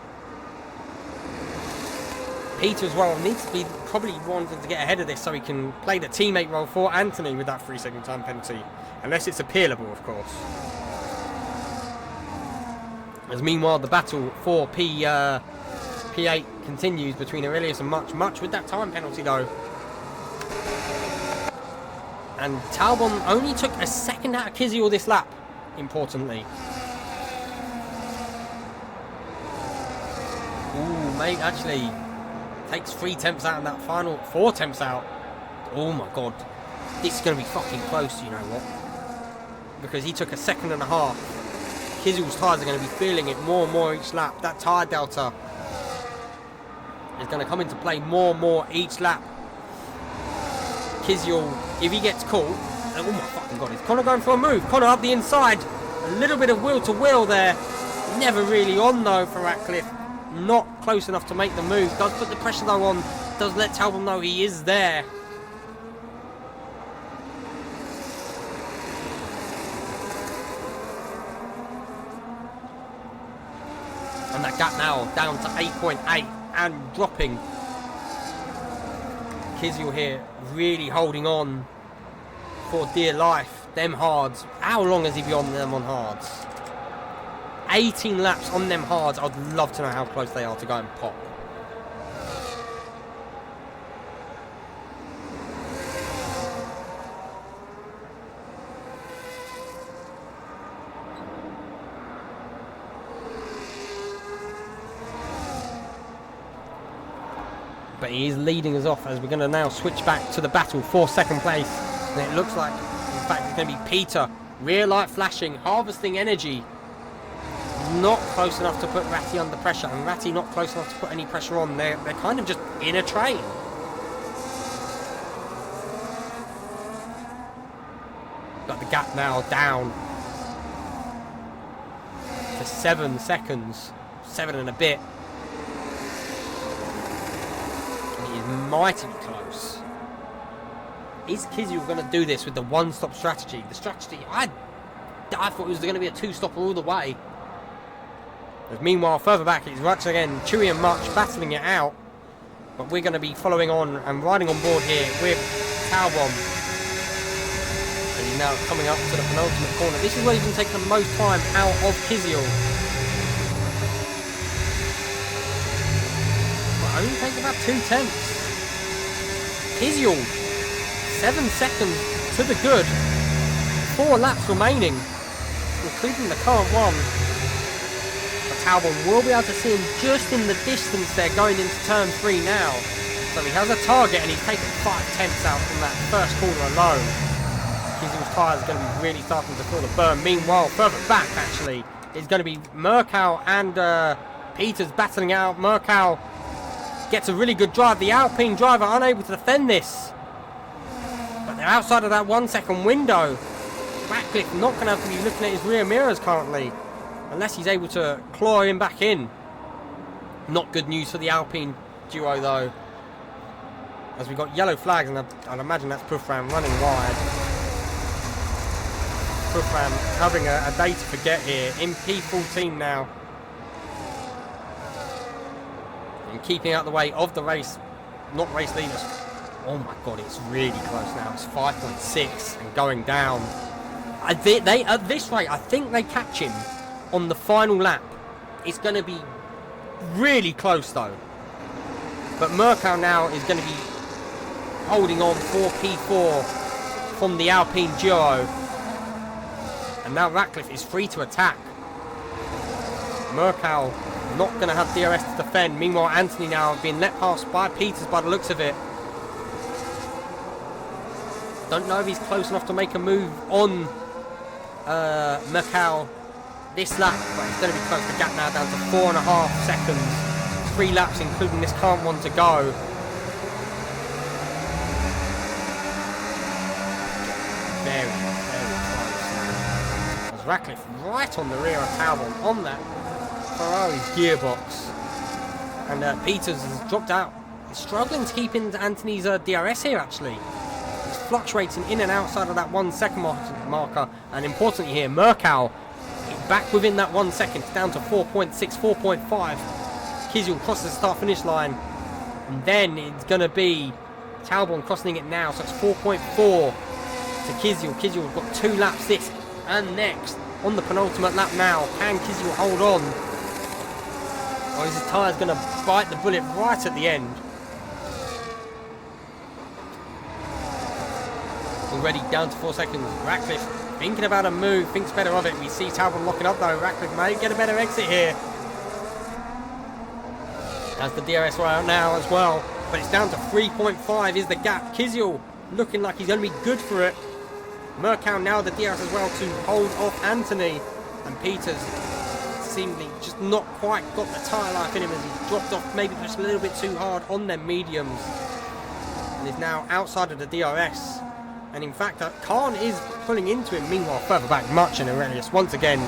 Peter as well needs to be probably wanting to get ahead of this so he can play the teammate role for Anthony with that 3-second time penalty. Unless it's appealable, of course. As meanwhile, the battle for P8 continues between Aurelius and Much with that time penalty though. And Talbot only took a second out of Kiziel this lap, importantly. Ooh, mate, actually takes 3 tenths out in that final, 4 tenths out. Oh my god, this is going to be fucking close, you know what? Because he took a second and a half. Kiziel's tyres are going to be feeling it more and more each lap. That tyre delta is going to come into play more and more each lap. Kiziel, if he gets caught, oh my fucking god, is Connor going for a move? Connor up the inside, a little bit of wheel to wheel there. Never really on though for Ratcliffe. Not close enough to make the move. Does put the pressure though on. Does let Talbot know he is there. And that gap now down to 8.8 and dropping. Kiziel here really holding on for dear life. Them hards. How long has he been on them on hards? 18 laps on them hards. I'd love to know how close they are to go and pop. But he is leading us off as we're going to now switch back to the battle for second place. And it looks like, in fact, it's going to be Peter. Rear light flashing, harvesting energy. Not close enough to put Ratty under pressure, and Ratty not close enough to put any pressure on. They're kind of just in a train. Got the gap now down to 7 seconds, 7 and a bit. And he is mightily close. Is Kiziel going to do this with the one-stop strategy? The strategy, I thought it was going to be a 2-stopper all the way. As meanwhile, further back, it's once again Chewy and Much battling it out. But we're going to be following on and riding on board here with Talbot. And he's now coming up to the penultimate corner. This is where he's going to take the most time out of Kiziel. But only takes about 2 tenths. Kiziel, 7 seconds to the good. 4 laps remaining, including the current one. Talbot will be able to see him just in the distance there going into turn 3 now. So he has a target and he's taken 5 tenths out from that first corner alone. Kiziel's tyres are going to be really starting to feel the burn. Meanwhile, further back actually is going to be Merkow and Peters battling out. Merkow gets a really good drive. The Alpine driver unable to defend this. But they're outside of that 1 second window. Ratcliffe not going to have to be looking at his rear mirrors currently. Unless he's able to claw him back in. Not good news for the Alpine duo though. As we've got yellow flags and I'd imagine that's Puffram running wide. Proofman having a day to forget here. In P14 now. And keeping out the way of the race. Not race leaders. Oh my god, it's really close now. It's 5.6 and going down. At this rate, I think they catch him on the final lap. It's going to be really close though. But Merkel now is going to be holding on for P4 from the Alpine duo. And now Ratcliffe is free to attack. Merkel not going to have DRS to defend. Meanwhile, Anthony now being let past by Peters by the looks of it. Don't know if he's close enough to make a move on Merkel this lap, but it's going to be close. The gap now down to 4.5 seconds. 3 laps, including this current one to go. Very, very close. As Ratcliffe right on the rear of Albon on that Ferrari's gearbox. And Peters has dropped out. He's struggling to keep into Anthony's DRS here, actually. He's fluctuating in and outside of that 1 second marker. And importantly here, Merkel is back within that 1 second. It's down to 4.6, 4.5. Kvyat crosses the start-finish line. And then it's going to be Talbot crossing it now. So it's 4.4 to Kvyat. Kvyat's got 2 laps this and next. On the penultimate lap now. Can Kvyat hold on? Or is his tyre's going to bite the bullet right at the end? Already down to 4 seconds. Ratcliffe thinking about a move, thinks better of it. We see Talbot locking up though. Ratcliffe may get a better exit here. Has the DRS right now as well. But it's down to 3.5 is the gap. Kvyat looking like he's going to be good for it. Merkel now the DRS as well to hold off Anthony. And Peters seemingly just not quite got the tyre life in him as he's dropped off maybe just a little bit too hard on them mediums. And is now outside of the DRS. And in fact, Khan is pulling into him. Meanwhile, further back, Much and Aurelius once again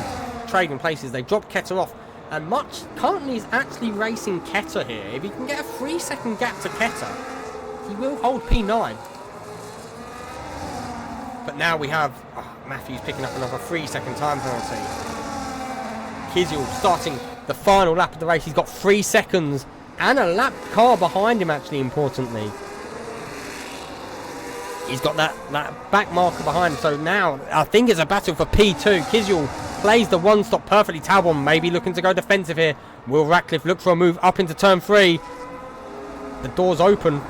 trading places. They drop Ketter off. And Much currently is actually racing Ketter here. If he can get a 3 second gap to Ketter, he will hold P9. But now we have Matthews picking up another 3 second time penalty. Kvyat starting the final lap of the race. He's got 3 seconds and a lap car behind him, actually, importantly. He's got that back marker behind him. So now I think it's a battle for P2. Kvyat plays the one stop perfectly. Talbot maybe looking to go defensive here. Will Ratcliffe look for a move up into turn 3? The door's open.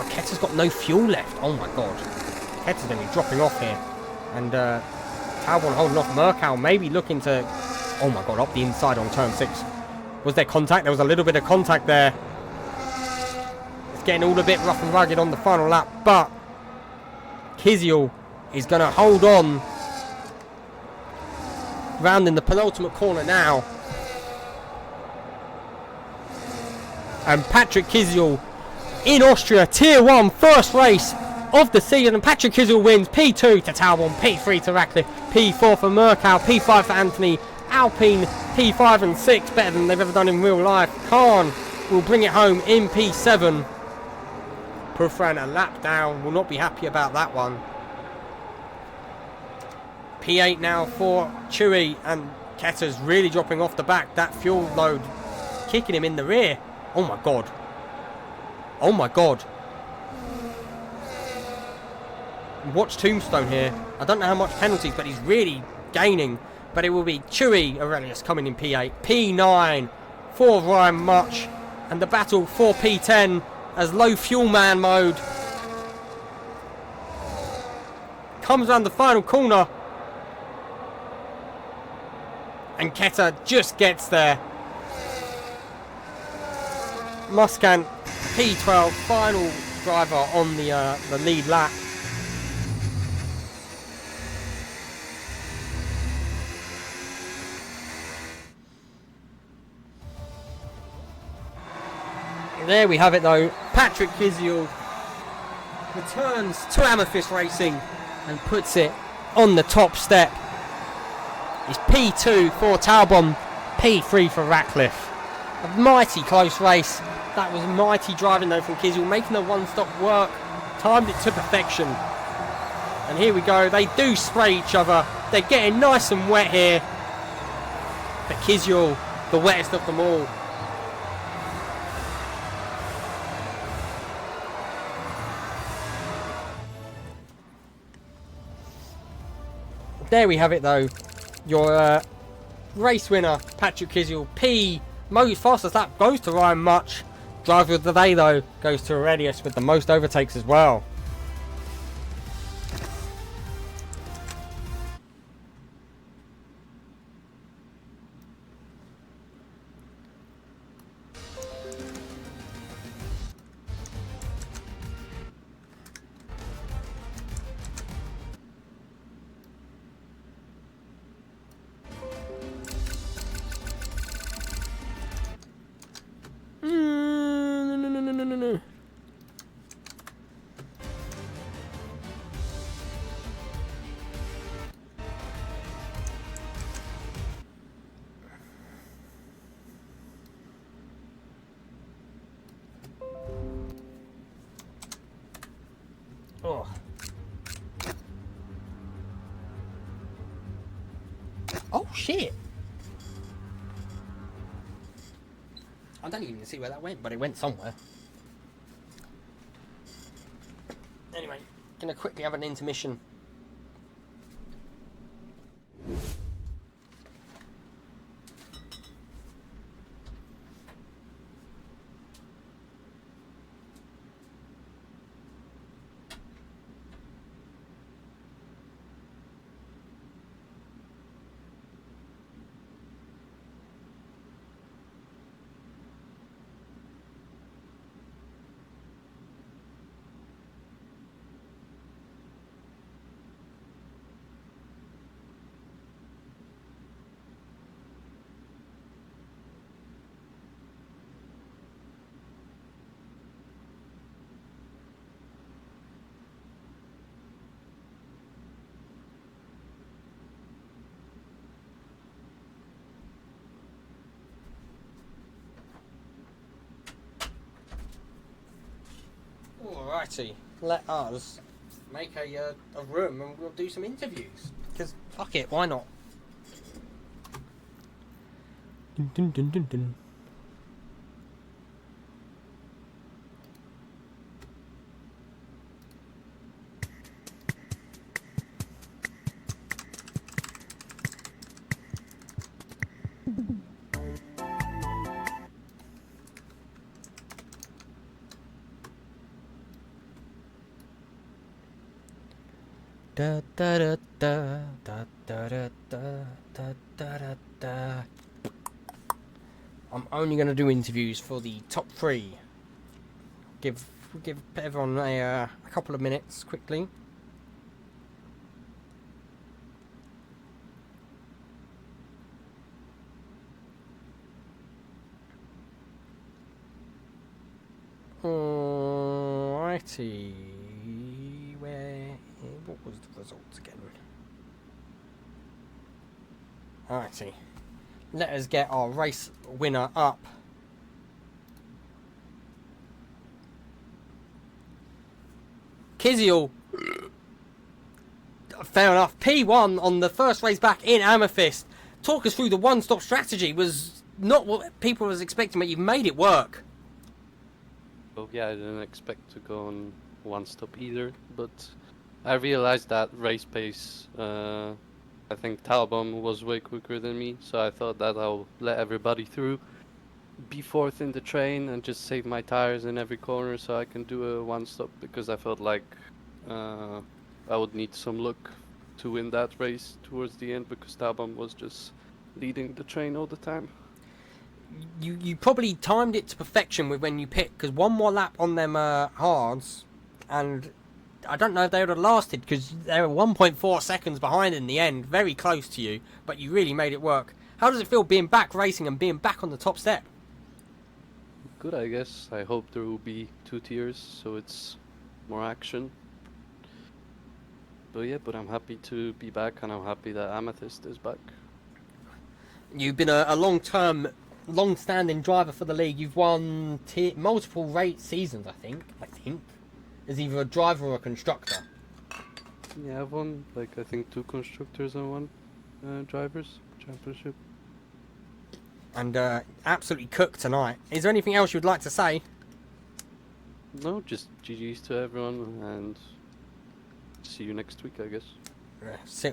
Ketter's got no fuel left. Oh my god. Ketter's going to be dropping off here. And Talbot holding off. Merkel maybe looking to... Oh my god, up the inside on turn 6. Was there contact? There was a little bit of contact there. It's getting all a bit rough and rugged on the final lap. But Kvyat is going to hold on. Round in the penultimate corner now. And Patrick Kvyat in Austria, Tier 1, first race of the season, and Patrick Kvyat wins. P2 to Talbot, P3 to Ratcliffe, P4 for Merkel, P5 for Anthony, Alpine, P5 and 6, better than they've ever done in real life. Khan will bring it home in P7. Proofran a lap down, will not be happy about that one. P8 now for Chewy, and Ketter's really dropping off the back. That fuel load kicking him in the rear. Oh my god. Oh my god. Watch Tombstone here. I don't know how much penalties, but he's really gaining. But it will be Chewy Aurelius coming in P8. P9 for Ryan Much. And the battle for P10 as low fuel man mode comes around the final corner. And Ketter just gets there. Muscan P12, final driver on the lead lap. There we have it though. Patrick Kvyat returns to Amethyst Racing and puts it on the top step It's P2 for Talbot, P3 for Ratcliffe. A mighty close race. That was mighty driving though from Kizil, making the one-stop work. Timed it to perfection. And here we go, they do spray each other. They're getting nice and wet here. But Kizil, the wettest of them all. There we have it though. Your race winner, Patrick Kizil. P, most fastest lap goes to Ryan Much. Driver of the day though goes to Aurelius with the most overtakes as well. No. Oh. Oh shit. I don't even see where that went, but it went somewhere. Anyway, gonna quickly have an intermission. Alrighty, let us make a room and we'll do some interviews. Because fuck it, why not? Dun, dun, dun, dun, dun. Da da da da da da da da da da da. I'm only going to do interviews for the top 3. Give everyone a couple of minutes quickly. Alrighty. What was the results again? Alrighty. Let us get our race winner up. Kizil. Fair enough. P1 on the first race back in Amethyst. Talk us through the one-stop strategy. Was not what people was expecting, but you've made it work. Well, yeah, I didn't expect to go on one stop either, but I realized that race pace, I think Talbot was way quicker than me, so I thought that I'll let everybody through, be fourth in the train and just save my tires in every corner so I can do a one stop, because I felt like I would need some luck to win that race towards the end, because Talbot was just leading the train all the time. You probably timed it to perfection with when you picked, because one more lap on them hards, and I don't know if they would have lasted, because they were 1.4 seconds behind in the end, very close to you, but you really made it work. How does it feel being back racing and being back on the top step? Good, I guess. I hope there will be 2 tiers, so it's more action. But yeah, but I'm happy to be back, and I'm happy that Amethyst is back. You've been a long-standing driver for the league. You've won multiple seasons, I think, as either a driver or a constructor. Yeah, I've won like I think 2 constructors and 1 drivers championship. And absolutely cooked tonight. Is there anything else you'd like to say? No, just GG's to everyone and see you next week, I guess.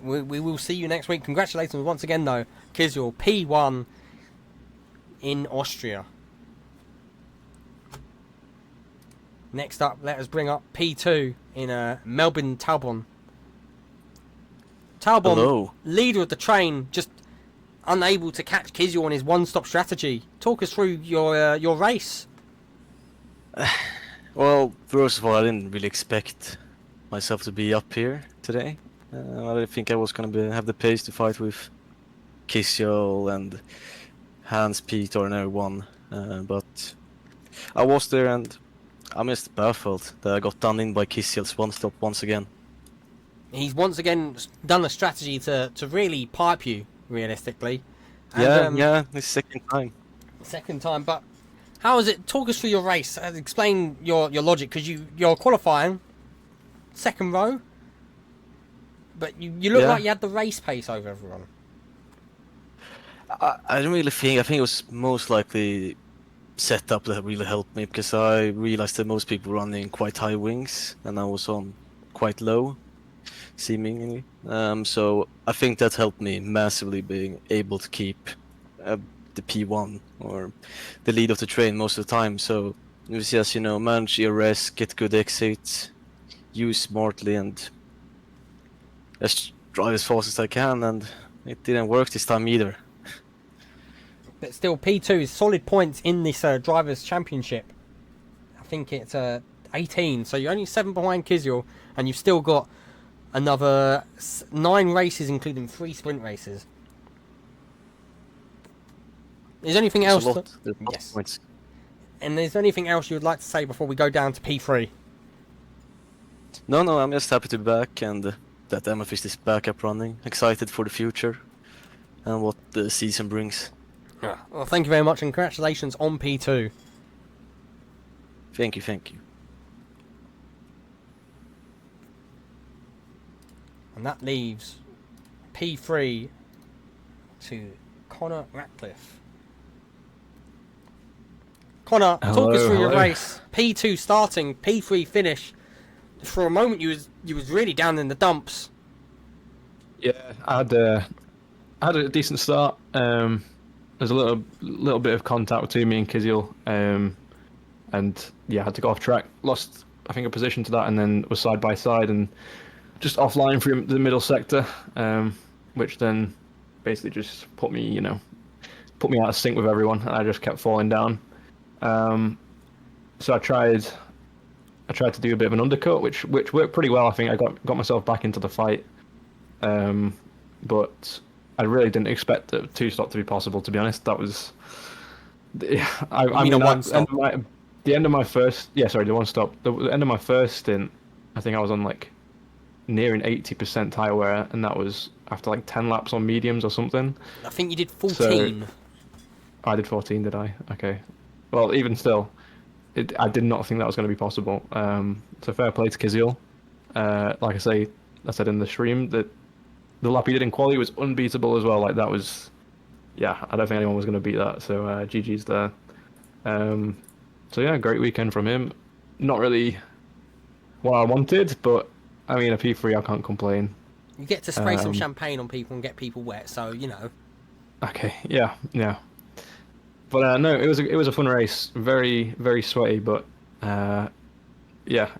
We will see you next week. Congratulations once again, though, Kizyl, P1 in Austria. Next up, let us bring up P2 in Melbourne, Talbot. Talbot, Hello. leader of the train, just unable to catch Kizyl on his one-stop strategy. Talk us through your race. Well, first of all, I didn't really expect myself to be up here today. I didn't think I was gonna have the pace to fight with Kizyl and Hans, Peter, and everyone. But I was there, and I'm just baffled that I got done in by Kizyl's one stop once again. He's once again done a strategy to really pipe you, realistically. And, yeah, this second time. Second time, but how is it? Talk us through your race. Explain your logic, because you're qualifying second row, but you look like you had the race pace over everyone. I don't really think. I think it was most likely setup that really helped me, because I realized that most people were running quite high wings and I was on quite low, seemingly. So I think that helped me massively, being able to keep the P1 or the lead of the train most of the time. So it was just, manage ERS, get good exits, use smartly, and just drive as fast as I can. And it didn't work this time either. But still, P2 is solid points in this Drivers' Championship. I think it's 18, so you're only 7 behind Kizyl, and you've still got another 9 races, including 3 sprint races. Is there anything else? There's a lot Yes. of points. And is there anything else you would like to say before we go down to P3? No, I'm just happy to be back, and that Amethyst is back up running. Excited for the future and what the season brings. Well, thank you very much, and congratulations on P2. Thank you. And that leaves P3 to Connor Ratcliffe. Connor, talk us through your race. P2 starting, P3 finish. For a moment, you was really down in the dumps. Yeah, I had a decent start. There's a little bit of contact between me and Kizyl, and yeah, I had to go off track. Lost, I think, a position to that, and then was side by side and just offline from the middle sector, which then basically just put me out of sync with everyone, and I just kept falling down. So I tried to do a bit of an undercut, which worked pretty well. I think I got myself back into the fight, but I really didn't expect the 2-stop to be possible, to be honest. That was the end of my first. The 1-stop. The end of my first stint, I think I was on like nearing 80% tire wear, and that was after like 10 laps on mediums or something. I think you did 14. I did 14, did I? Okay. Well, even still, I did not think that was going to be possible. So fair play to Kizyl. Like I said in the stream, that the lap he did in quali was unbeatable as well. Like that was, I don't think anyone was going to beat that. So GG's there. So yeah, great weekend from him. Not really what I wanted, but I mean, a P3, I can't complain. You get to spray some champagne on people and get people wet, so Okay, yeah. But no, it was a fun race. Very, very sweaty, but it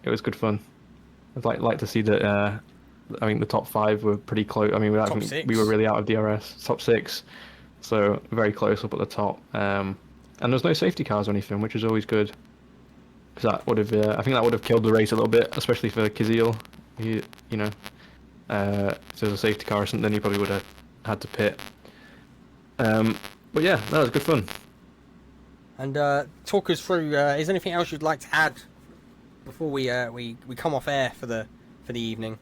was good fun. I'd like to see that. I think the top 5 were pretty close. I mean, we were really out of DRS. Top 6, so very close up at the top. And there's no safety cars or anything, which is always good. Because that would have, I think that would have killed the race a little bit, especially for Kizyl. If there's a safety car or something, then he probably would have had to pit. But yeah, that was good fun. And talk us through. Is there anything else you'd like to add before we come off air for the evening?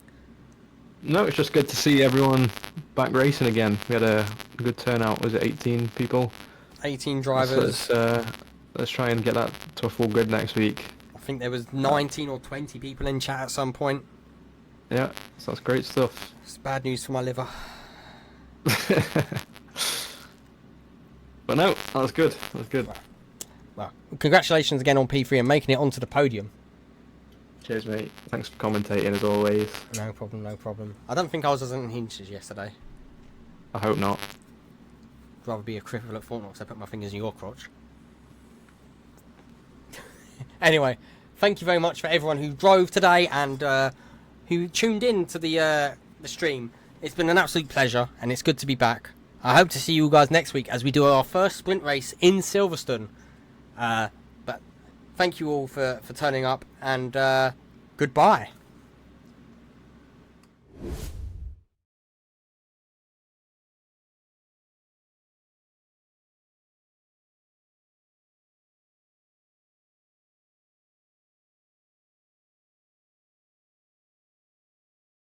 No, it's just good to see everyone back racing again. We had a good turnout. Was it 18 people? 18 drivers. Let's try and get that to a full grid next week. I think there was 19 or 20 people in chat at some point. Yeah, so that's great stuff. It's bad news for my liver. But no, that was good. That was good. Well, congratulations again on P3 and making it onto the podium. Cheers, mate. Thanks for commentating as always. No problem, no problem. I don't think I was as unhinged as yesterday. I hope not. I'd rather be a cripple at Fortnite because I put my fingers in your crotch. Anyway, thank you very much for everyone who drove today and who tuned in to the stream. It's been an absolute pleasure and it's good to be back. I hope to see you guys next week as we do our first sprint race in Silverstone. But thank you all for turning up and goodbye.